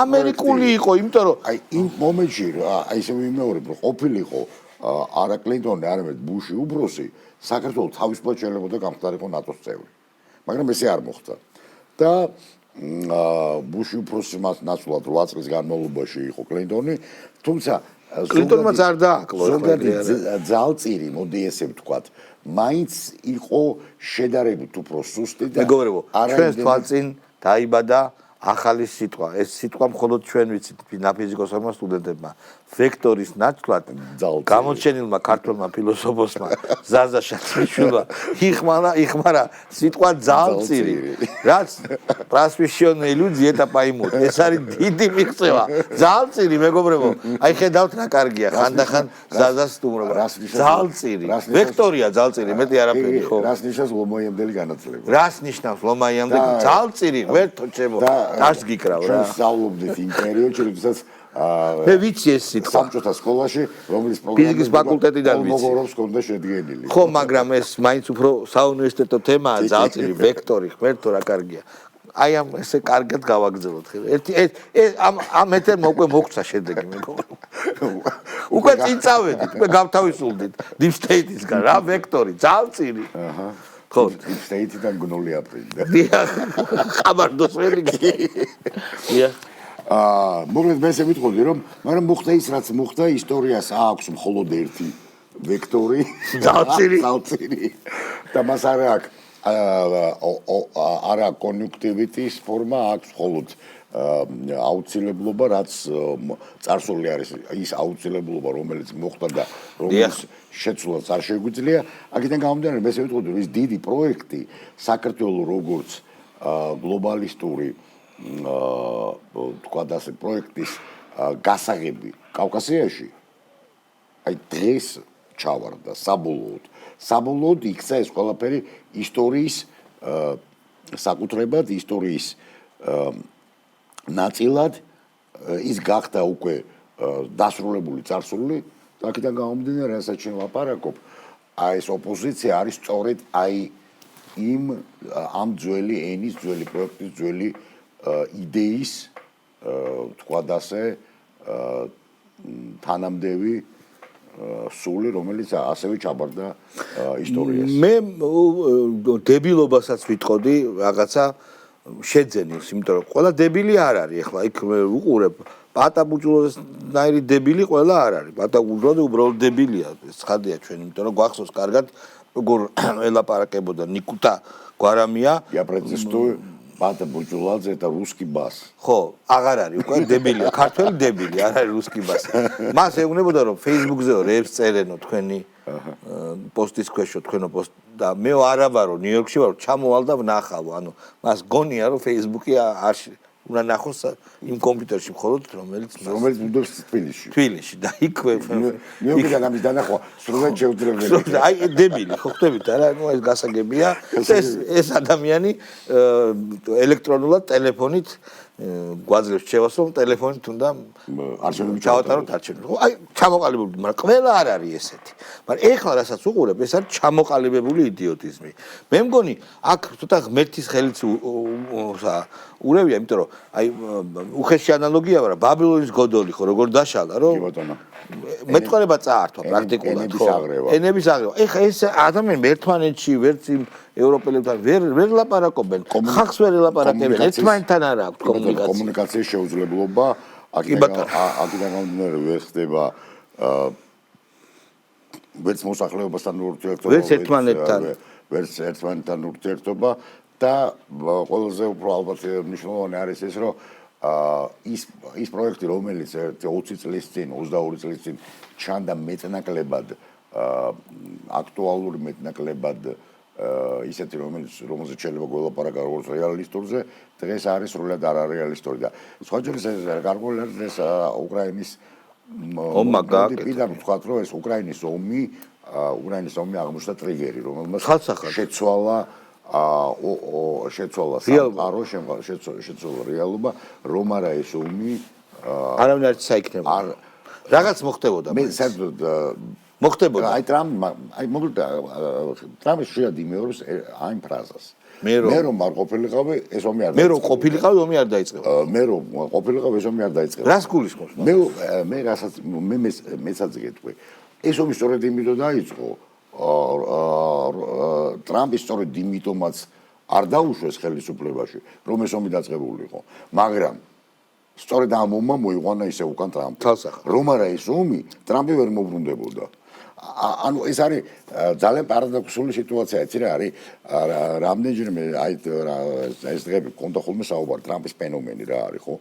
ამერიკული იყო იმიტომ რომ აი იმ მომენტში აი ესე ვიმეორებ რომ ყოფილიყო არა კლინტონი არამედ ბუში უბროსი საქართველოს თავისუფლად შეიძლება გამხდარიყო ნატოს წევრი მაგრამ ესე არ მოხდა და ბუში უფროსი მას ნაცვლად 8 წლის განმავლობაში იყო კლინტონი თუმცა კლინტონმა არ დააკლო ზოგადი ძალწირი მოდი ესე ვთქვათ მაინც იყო შედარებით უფრო სუსტი და მეგობრებო ჩვენს თვალწინ დაიბადა ახალი სიტყვა ეს სიტყვა მხოლოდ ჩვენ ვიცით ფიზიკოსებმა სტუდენტებმა ვექტორის ნაცვლად გამოჩენილმა ქართველმა ფილოსოფოსმა ზაზა შაცრიშვილმა იხმარა სიტყვა ძალწირი რაც პრასვიშიონი ილუზია და პაიმოთ ეს არის დიდი მიღწევა ძალწირი მეგობრებო აი ხედავთ რა კარგია ხანდახან ზაზას სტუმრობა ძალწირი ვექტორია ძალწირი მეტი არაფერი ხო რას ნიშნავს ლომაიამდელი განათლება რას ნიშნავს ლომაიამდელი ძალწირი ვერთო ჩემო დას გიკრავ რა ჩვენ სწავლობდით იმ პერიოდში როდესაც მე ვიცი ეს სიტყვა სამწუთა სკოლაში რომლის ფიზიკის ფაკულტეტიდან ვიცი მოგორობს კონდა შედგენილი ხო მაგრამ ეს მაინც უფრო საუნივერსიტეტო თემაა ძალწირი ვექტორი ღმერთო რა კარგია აი ამ ესე კარგად გავაგრძელოთ ერთი ამ ეთერმა უკვე მოგცა შედეგი მეგობრებო უკვე წინ წავედით, უკვე გავთავისულდით Deep State-ისგან, რა ვექტორი, ძალიან წირი. აჰა. ხო. Deep State-იდან გნოლი აფრინდა. დიახ. ხაბარდოს ველი. დიახ. მოკლედ მე ესე ვიტყოდი რომ მაგრამ მოხდა ის რაც მოხდა ისტორიას აქვს მხოლოდ ერთი ვექტორი ძალწირი და მას არ აქვს არა კონიუნქტივიტის ფორმა აქვს მხოლოდ აუცილებლობა რაც წარსული არის ის აუცილებლობა რომელიც მოხდა და რომელიც შეცვლაც არ შეგვიძლია აქედან გამომდინარე მე ესე ვიტყოდი რომ ის დიდი პროექტი საქართველოს როგორც გლობალისტური თქვა და ასე პროექტის გასაღები კავკასიაში აი დღეს ჩავარდა საბოლოოდ იქცა ეს ყველაფერი ისტორიის საკუთრებად ისტორიის ნაწილად ის გახდა უკვე დასრულებული წარსული და აქედან გამომდინარე რასაც ჩვენ ლაპარაკობ აი ეს ოპოზიცია არის სწორედ აი ამ ძველი ენის ძველი პროექტის ძველი იდეის თქვა და ასე თანამდევი სული რომელიც ასევე ჩაბარდა ისტორიას მე დებილობასაც ვიტყოდი რაღაცა შეძენილს იმიტომ რომ ყველა დებილი არ არის ეხლა იქ უყურებ პატაბუჭულოს ნაირი დებილი ყველა არ არის პატაბუჭულო უბრალოდ დებილია ცხადია ჩვენ იმიტომ რომ გვახსოვს კარგად როგორ ელაპარაკებოდა ნიკუტა გვარამია я протестую Пата Бучуладзе это русский бас. ხო, აღარ არის უკვე დებილია, ქართველი დებილი, არ არის რუსკი ბასი. მას ეუბნებოდა რომ Facebook-ზე რეებს წერენო თქვენი პოსტის ქვეშო თქვენო პოსტ და მე არა ვარო ნიუ-იორკში ვარო, ჩამოვალ და ვნახავ, ანუ მას გონია რომ Facebook-ი არ უნდა ნახოს იმ კომპიუტერში მხოლოდ რომელიც მუდმივ თბილისში და იქვე ნიუ-იორკიდან ამის დანახვა სრულად შეუძლებელი. აი დებილი ხო ხტებით არა ნუ ეს გასაგებია ეს ადამიანი ელექტრონულად ტელეფონით გვაძლევს შევას რომ ტელეფონით უნდა არჩევნები ჩავატაროთ არჩევნები. აი ჩამოყალიბებული, მაგრამ ყველა არ არის ესეთი. მაგრამ ეხლა რასაც უყურებ, ეს არის ჩამოყალიბებული იდიოტიზმი. მე მგონი აქ ცოტა ღმერთის ხელიც ურევია, იმიტომ რომ აი უხეში ანალოგია ვარა, ბაბილონის გოდოლი ხო როგორ დაშალა, რომ მეტყველება წაართვა პრაქტიკულად ხო. ენების აღრევა. ეხლა ეს ადამიანები ერთმანეთში ვერც იმ ევროპელებთან ვერ ლაპარაკობენ, ხალხს ვერ ელაპარაკებენ, ერთმანეთთან არ აქვს კომუნიკაციის შეუძლებლობა აქედან გამომდინარე ვერ ხდება ვერც მოსახლეობასთან ურთიერთობა ვერც ერთმანეთთან ურთიერთობა და ყველაზე უფრო ალბათ მნიშვნელოვანი არის ეს რომ ის პროექტი რომელიც 20 წლის წინ 22 წლის წინ ჩანდა მეტნაკლებად აქტუალური მეტნაკლებად ისეთი რომელზეც შეიძლება გველაპარაკა როგორც რეალისტურზე დღეს არის სრულად არარეალისტური და სხვაჯერს ეს გარკვეული არის უკრაინის ომმა გააკეთა პირდაპირ ვთქვათ რომ ეს უკრაინის ომი აღმოჩნდა ტრიგერი რომელმაც შეცვალა სამყარო შეცვალა რეალობა რომ არა ეს ომი არავინ არ საიქნებოდა რაღაც მოხდებოდა მე საერთოდ მოხდებოდა აი ტრამპი შეიძლება იმეორებს აი ფრაზას მე რომ არ ყოფილიყავი ეს ომი არ მე რომ ყოფილიყავი ომი არ დაიწყება მე რომ ყოფილიყავი ეს ომი არ დაიწყება რას გულისხმობს მე რასაც მეცაც გეტყვი ეს ომი სწორედ იმიტომ დაიწყო ტრამპი სწორედ იმიტომაც არ დაუშვეს ხელისუფლებაში რომ ეს ომი დაწყებულიყო მაგრამ სწორედ ამ ომმა მოიყვანა ისე უკან ტრამპი რომ არა ეს ომი ტრამპი ვერ მოbrunდებოდა ანუ ეს არის ძალიან პარადოქსული სიტუაცია იცი რა არის რამდენჯერმე აი ეს დღეები კონდა ხოლმე საუბარი ტრამპის ფენომენი რა არის ხო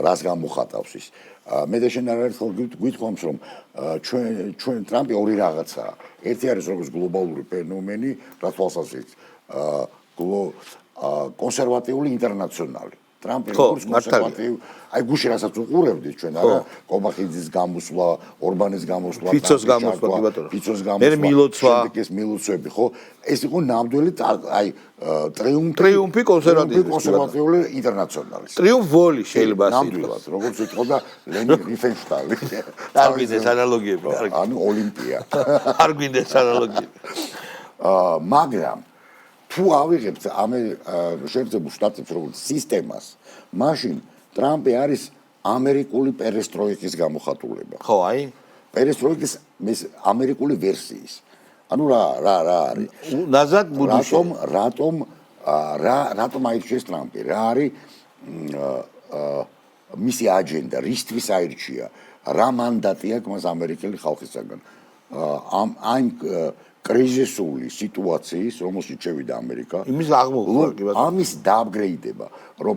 რას გამოხატავს ის მე და შენ არაერთხელ გვითხოვს რომ ჩვენ ტრამპი ორი რაღაცაა ერთი არის როგორც გლობალური ფენომენი რა თვალსაზრისით კონსერვატიული ინტერნაციონალი ტრამპი როგორც კონსერვატივი აი გუში რასაც უყურებდით ჩვენ არა კობახიძის გამოსვლა ორბანის გამოსვლა ფიცოს გამოსვლა კი ბატონო ფიცოს გამოსვლა მე მილოცვა ეს მილოცვები ხო ეს იყო ნამდვილი აი ტრიუმფი კონსერვატიული ინტერნაციონალის ტრიუმფი შეიძლება ასე ნამდვილად როგორც იტყოდა ლენი რიფენშტაილი არ გვინდეს ანალოგიები ანუ ოლიმპია არ გვინდეს ანალოგიები მაგრამ თუ ავიღებთ შეერთებულ შტატებს როგორც სისტემას, მაშინ ტრამპი არის ამერიკული პერესტროიკის გამოხატულება. ხო, აი. პერესტროიკის ამერიკული ვერსიის. ანუ რა არის? ნაზად ბუდუში. რატომ აირჩიეს ტრამპი? რა არის მისი აჯენდა, რისთვის აირჩია? რა მანდატი აქვს მას ამერიკელი ხალხისაგან? ამ კრიზისული სიტუაციის, რომელშიც შევიდა ამერიკა, იმის აღმოჩნდა, კი ბატონო. ამის დააპგრეიდება, რომ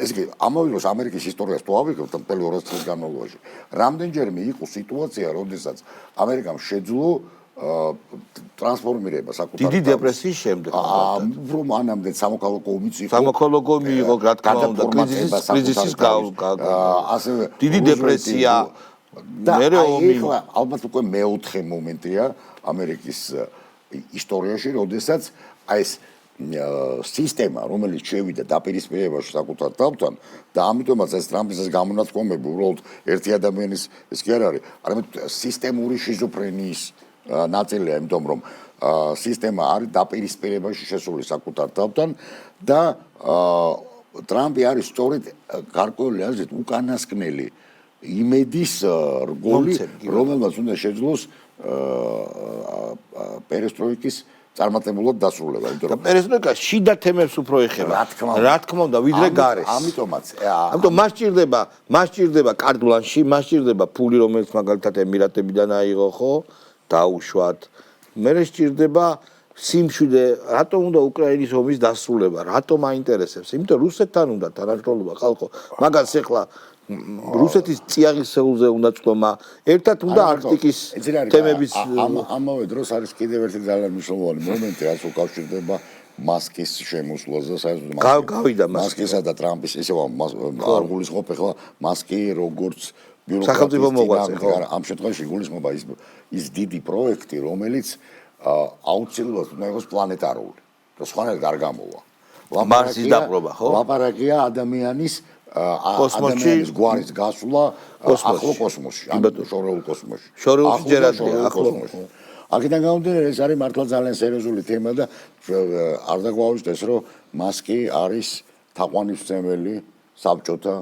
ესე იგი, ამავე დროს ამერიკის ისტორიას თუ ავიღებთ მთელი 200 წლის განმავლობაში, რამდენჯერმე იყო სიტუაცია, როდესაც ამერიკამ შეძლო ტრანსფორმირება საკუთარ დიდი დეპრესიის შემდეგ. უფრო მანამდე სამოქალაქო ომიც იყო. სამოქალაქო ომი იყო, რა თქმა უნდა, კრიზისის ასევე დიდი დეპრესია. მერე ომი. ალბათ უკვე მეოთხე მომენტია ამერიკის ისტორიაში, როდესაც აი ეს სისტემა, რომელიც შევიდა დაპირისპირებაში საკუთარ თავთან და ამიტომაც ეს ტრამპის გამონათქვამები უბრალოდ ერთი ადამიანის ეს კი არ არის, არამედ სისტემური შიზოფრენიის ნაწილია, იმიტომ რომ სისტემა არის დაპირისპირებაში შესული საკუთარ თავთან და ტრამპი არის სწორედ გარკვეული აზრით უკანასკნელი იმედის რგოლი, რომელმაც უნდა შეძლოს პერესტროიკის წარმატებულად დასრულება, იმიტომ რომ პერესტროიკა შიდა თემებს უფრო ეხება. რა თქმა უნდა, ვიდრე გარეს. ამიტომაც მას ჭირდება კარტ-ბლანში, მას ჭირდება ფული, რომელიც მაგალითად ემირატებიდან აიღო, ხო? დაუშვათ. მერე სჭირდება სიმშვიდე, რატომ უნდა უკრაინის ომის დასრულება? რატომ აინტერესებს? იმიტომ რუსეთთან უნდა თანამშრომლობა ხალხო. მაგას ეხლა რუსეთის წიაღისეულზე უნდა წლომა, ერთად უნდა არქტიკის თემების ამავე დროს არის კიდევ ერთი ძალიან მნიშვნელოვანი მომენტი, რაც უკავშირდება მასკის შემოსვლაზე, საერთოდ გავიდა მასკისა და ტრამპის, ისევ არ გულისხმობ ახლა მასკი როგორც სახელმწიფო მოღვაწე, ხო? ამ შემთხვევაში გულისხმობა ის დიდი პროექტი, რომელიც აუცილებლად უნდა იყოს პლანეტარული. და სხვანაირად არ გამოვა. მარსის დაპყრობა, ხო? ლაპარაკია ადამიანის ადამიანის გვარის გასვლა ახლო კოსმოსში, შორეულ კოსმოსში. შორეულში ჯერ ახლო. აქედან გამომდინარე, ეს არის მართლა ძალიან სერიოზული თემა და არ დაგვაუწყდეს, რომ მასკი არის თაყვანისმცემელი საბჭოთა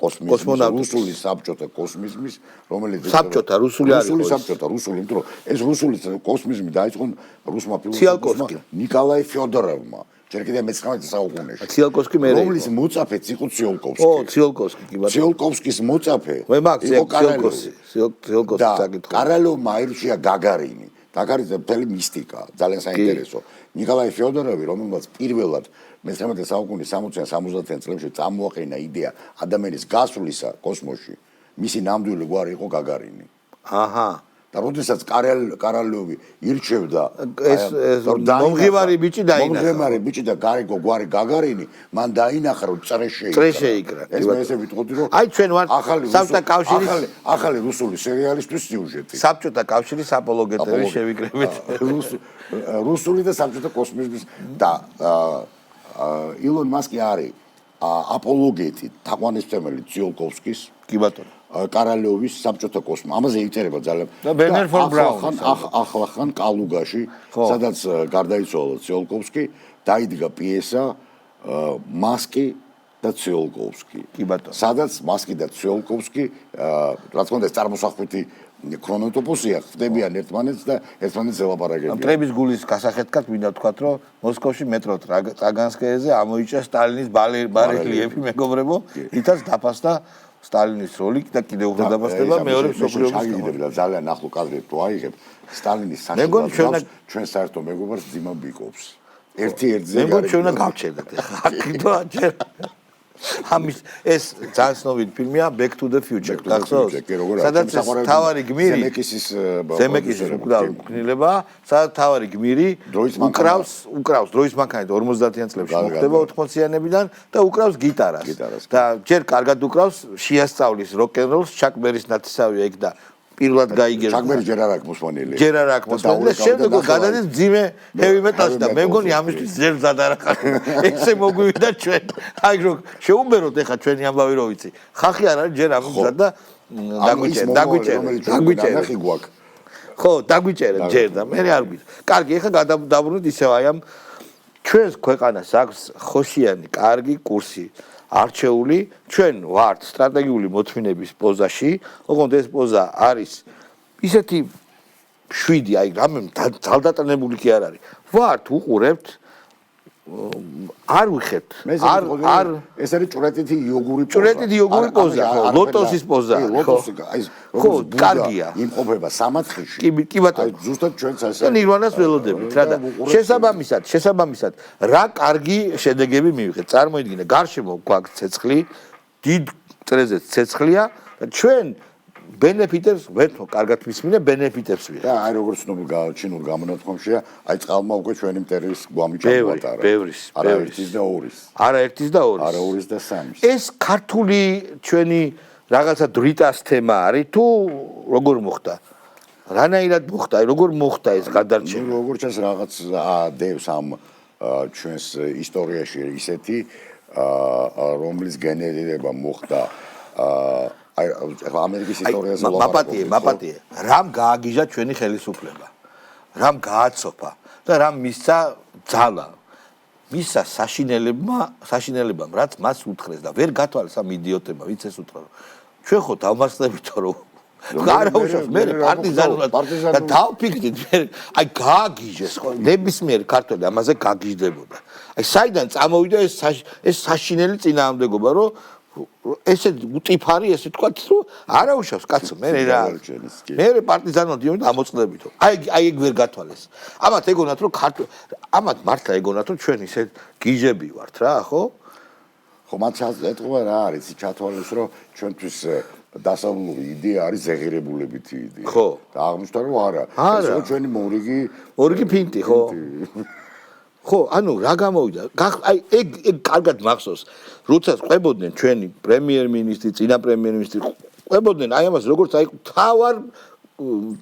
კოსმოსის, რუსული საბჭოთა კოსმიზმის, რომელიც საბჭოთა რუსული არის. რუსული, იმიტომ რომ ეს რუსული კოსმიზმი დაიწყო რუსმა ფილოსოფოსმა ნიკოლაი ფიოდოროვმა. ჯერ კიდევ მე-19 საუკუნეში. ციოლკოვსკი მე რომლის მოწაფეც იყო ციოლკოვსკი. ციოლკოვსკი კი ბატონო. ციოლკოვსკის მოწაფე. იყო ციოლკოვსკი საკითხი. კარალოვმა აირჩია გაგარინი. გაგარინის მთელი მისტიკა, ძალიან საინტერესო. ნიკოლაი ფიოდოროვი, რომელმაც პირველად მე-19 საუკუნის 60-ან 70-ან წლებში წამოაყენა იდეა ადამიანის გასვლისა კოსმოსში, მისი ნამდვილი გვარი იყო გაგარინი. აჰა. და როდესაც კარალოვი ირჩევდა ეს მომღიმარი ბიჭი დაინახა. მომღიმარი ბიჭი და გარეგო გვარი გაგარინი, მან დაინახა რომ წრე შეიკრა. ეს მე ესე ვიტყოდი რომ აი ჩვენ ვართ საბჭოთა კავშირის ახალი რუსული სერიალისტვის სიუჟეტი. საბჭოთა კავშირის აპოლოგეტები შევიკრებით. რუსული და საბჭოთა კოსმიზმის და ილონ მასკი არის აპოლოგეტი თაყვანისმცემელი ციოლკოვსკის. კი ბატონო. კარალოვის საბჭოთა კოსმოსი. ამაზე იწერება ძალიან. და ბერნარ ფონ ბრაუნი. ახლახან კალუგაში, სადაც გარდაიცვალა ციოლკოვსკი, დაიდგა პიესა მასკი და ციოლკოვსკი. კი ბატონო. სადაც მასკი და ციოლკოვსკი, რა თქმა უნდა, წარმოსახვითი ქრონოტოპოსია, ხდებიან ერთმანეთს და ერთმანეთს ელაპარაკებიან. მტრების გულის გასახეთქად მინდა ვთქვათ, რომ მოსკოვში მეტრო ტაგანსკეეზე ამოიჭა სტალინის ბარელიეფი, მეგობრებო, რითაც დაფასდა სტალინის როლი და კიდევ უფრო დაფასდება მეორე მსოფლიო ომის გამო. ძალიან ახლო კადრები თუ აიღებ, სტალინის მეგონი ჩვენ საერთო მეგობარს ძიმა ბიკობს. ერთი-ერთზე მეგონი ჩვენ უნდა გავჩერდეთ. აქედო აჯერ ამის ეს ძალიან ცნობილი ფილმია Back to the Future. სადაც თავარი გმირი ზემეკისის უკრაინება, სადაც თავარი გმირი უკრავს დროის მანქანით 50-იან წლებში მოხდება 80-იანებიდან და უკრავს გიტარას. და ჯერ კარგად უკრავს, შეასწავლის როკ-ენ-როლს, ჩაკ ბერის ნათესავია იქ და პირველად გაიგებს. ჩაკ ბერი ჯერ არ აქვს მოსმენილი. ჯერ არ აქვს მოსმენილი. შემდეგ გადადის ძიმე heavy metal-ში და მე მგონი ამისთვის ჯერ მზად არ ხარ. ესე მოგვივიდა ჩვენ. აი რომ შეუმბეროთ ახლა ჩვენი ამბავი რო ვიცი. ხახი არ არის ჯერ ამის მზად და დაგვიჭერეთ. ხო, დაგვიჭერეთ ჯერ და მე არ ვიცი. კარგი, ახლა გადავბრუნდით ისევ აი ამ ჩვენს ქვეყანას აქვს ხოშიანი, კარგი კურსი. არჩეული ჩვენ ვართ სტრატეგიული მოთმინების პოზაში, ოღონდ ეს პოზა არის ისეთი 7 აი რამე ძალდატანებული კი არ არის ვართ უყურებთ არ ვიხეთ არ ეს არის ჭრეტითი იოგური პოზა ჭრეტითი იოგური პოზა ხო ლოტოსის პოზა ლოტოსი აი ხო კარგია იმყოფება სამათხილში კი ბატონო აი ზუსტად ჩვენც ასე და ნირვანას ველოდებით რა და შესაბამისად რა კარგი შედეგები მივიღეთ წარმოიდგინე გარშემო გვაქვს ცეცხლი დიდ წრეზე ცეცხლია და ჩვენ ბენეფიტებს ვერთო კარგად მისმინე ბენეფიტებს ვიღებ და აი როგორც ცნობილ ჩინურ გამონათქვამშია აი წყალმა უკვე ჩვენი მტერის გვამი ჩამოატარა ბევრის არა ერთის და ორის არა ერთის და ორის არა ორის და სამის ეს ქართული ჩვენი რაღაცა დრიტას თემა არის თუ როგორ მოხდა რანაირად მოხდა როგორ მოხდა ეს გადარჩენა ნუ როგორც ეს რაღაც დევს ამ ჩვენს ისტორიაში ისეთი რომლის გენერირება მოხდა აი ამერიკის ისტორიაზე მაპატიე რამ გააგიჟა ჩვენი ხელისუფლება რამ გააცოფა და რამ მისცა ძალა მისცა საშინელებამ რაც მას უთხრეს და ვერ გათვალეს ამ იდიოტებმა ვინც ეს უთხრა ჩვენ ხო დავმარცხდებითო რომ გარაუშავს მე პარტიზანულად და დავფიქრდით მე აი გააგიჟეს ხო ნებისმიერ ქართველი ამაზე გაგიჟდებოდა აი საიდან წამოვიდა ეს საშინელი წინააღმდეგობა რომ ესე უტიფარი ესე თქვა რომ არაუშავს კაცო მე რა მე პარტიზანულად იმით ამოწყდებითო აი ეგ ვერ გათვალეს ამათ ეგონათ რომ ამათ მართლა ეგონათ რომ ჩვენ ისე გიჟები ვართ რა ხო ხო მათ ეტყობა რა არის ჩათვალეს რომ ჩვენთვის დასავლური იდეა არის ზეღირებულებითი იდეა ხო და აღმოჩნდა რომ არა ეს ჩვენი მორიგი ფინტი ხო ხო ანუ რა გამოვიდა აი ეგ კარგად მახსოვს როცა ყვებოდნენ ჩვენი პრემიერ-მინისტრი წინა პრემიერ-მინისტრი ყვებოდნენ აი ამას როგორც აი თავარ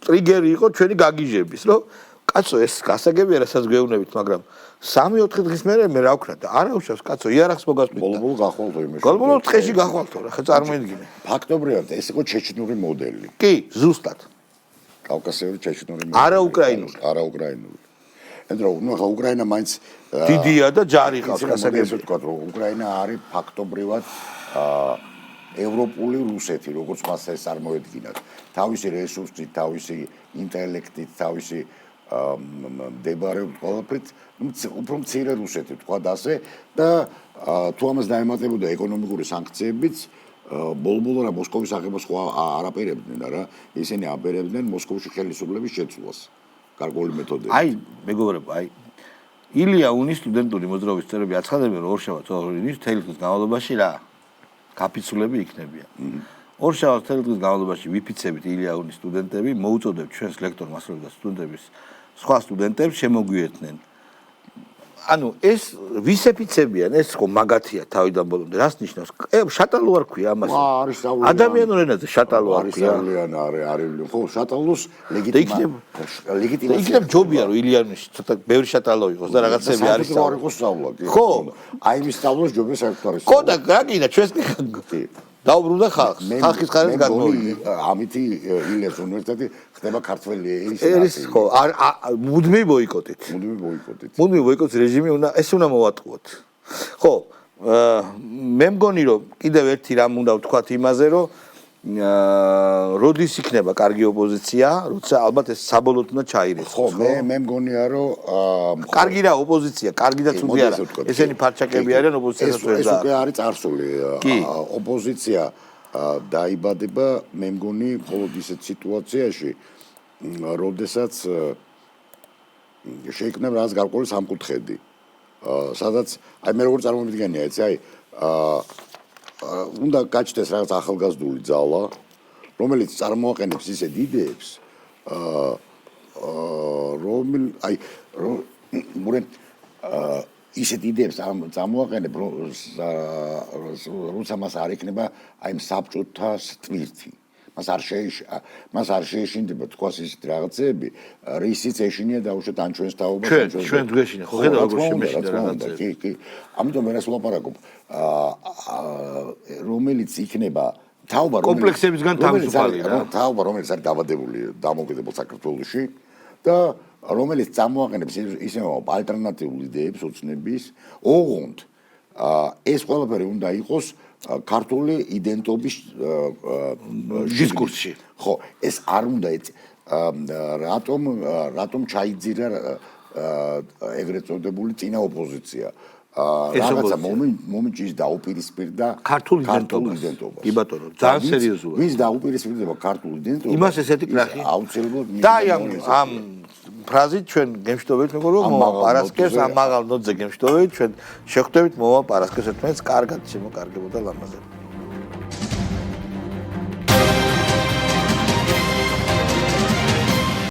ტრიგერი იყო ჩვენი გაგიჟების რომ კაცო ეს გასაგებია რასაც გვეუბნებით მაგრამ 3-4 დღის მერე მე რა ვქნა და არაუშავს კაცო იარაღს მოგასწრით ბოლო გახვალთო იმაში ბოლო ტყეში გახვალთო რა ხა წარმოიდგინე ფაქტობრივად ეს იყო ჩეჩნური მოდელი კი ზუსტად კავკასიური ჩეჩნური მოდელი არა უკრაინული ნუ ხა უკრაინა მაინც დიდია და ჯარი ყავს გასაგებია თქვა რომ უკრაინა არის ფაქტობრივად ევროპული რუსეთი როგორც მას ეს წარმოედგინათ თავისი რესურსით თავისი ინტელექტით თავისი მდებარეობს ყველაფრით უფრო მცირე რუსეთი თქვა და ასე და თუ ამას დაემატებოდა ეკონომიკური სანქციებიც ბოლბოლო რა მოსკოვის აღებას ხო არაპირებდნენ რა ისინი აბერებდნენ მოსკოვში ხელისუფლების შეცვლას გარკვეული მეთოდებით აი მეგობრებო აი ილია უნის სტუდენტური მოძრაობის წევრები აცხადებენ რომ ორშაბათს თელი დღის განმავლობაში რა კაპიცულები იქნებიან ორშაბათს თელი დღის განმავლობაში ვიფიცებით ილია უნის სტუდენტები მოუწოდებთ ჩვენს ლექტორ მასწავლებლებს და სტუდენტებს სხვა სტუდენტებს შემოგვიერთნენ ანუ ეს ვისეფიცებიან ეს ხო მაგათია თავიდან ბოლომდე რას ნიშნავს შატალო არ ქვია ამას ადამიანურ ენაზე შატალო არ ქვია არის ხო შატალოს ლეგიტიმაცია იქნებ ჯობია რომ ილიანში ცოტა ბევრი შატალო იყოს და რაღაცები არის არ იყოს სწავლა ხო აი მის სწავლას ჯობია საერთოდ არის ხო და რა გინდა ჩვენს დაუბრუნდა ხალხის ხარეს გადმოვიდა ამითი ილიას უნივერსიტეტი ხდება ქართველი ერის ხო მუდმივი ბოიკოტით მუდმივი ბოიკოტის რეჟიმი უნდა ეს უნდა მოვატყუოთ ხო მე მგონი რომ კიდევ ერთი რამ უნდა ვთქვათ იმაზე რომ როდის იქნება კარგი ოპოზიცია როცა ალბათ ეს საბოლოოდ უნდა ჩაირეს ხო მე მგონია რომ კარგი რა ოპოზიცია კარგი და ცუდი არა ესენი ფარჩაკები არიან ოპოზიციას ვერ და ეს უკვე არის წარსული ოპოზიცია დაიბადება მე მგონი მხოლოდ ისეთ სიტუაციაში როდესაც შეიქმნება რაღაც გარკვეული სამკუთხედი სადაც აი მე როგორ წარმოვიდგენია ეცი აი უნდა გაჩნდეს რაღაც ახალგაზრდული ძალა, რომელიც წარმოაყენებს ისეთ იდეებს, ისეთ იდეებს წარმოაყენებ, როცა მას არ იქნება აი საბჭოთა ტვირთი. მას არ შეეშინდება თქვას ისეთ რაღაცები, რისიც ეშინია დაუშვათ ან ჩვენს თაობას, ჩვენ დღეშინია, ხო ხედავ როგორ შემეშინდა რაღაცები. კი. ამიტომ მე რას ვლაპარაკობ, რომელიც იქნება თაობა კომპლექსებისგან თავისუფალი რა. თაობა რომელიც არის დაბადებული დამოუკიდებელ საქართველოში და რომელიც წარმოაყენებს ისე ალტერნატიულ იდეებს ოცნების, ოღონდ ეს ყველაფერი უნდა იყოს ქართული იდენტობის დისკურსში. ხო, ეს არ უნდა რატომ ჩაიძირა ეგრეთ წოდებული წინა ოპოზიცია. რაღაცა მომენტში ის დაუპირისპირდა ქართულ იდენტობას. კი ბატონო, ძალიან სერიოზულად. ვინც დაუპირისპირდება ქართულ იდენტობას, იმას ესეთი კრახი. აუცილებლად და აი ამ ფრაზით ჩვენ გემშვიდობებით მეგობრებო, მოვა პარასკევს ამ მაღალ ნოტზე გემშვიდობებით, ჩვენ შეხვდებით მოვა პარასკევს ერთმანეთს კარგად შემოკარგებოდა ლამაზად.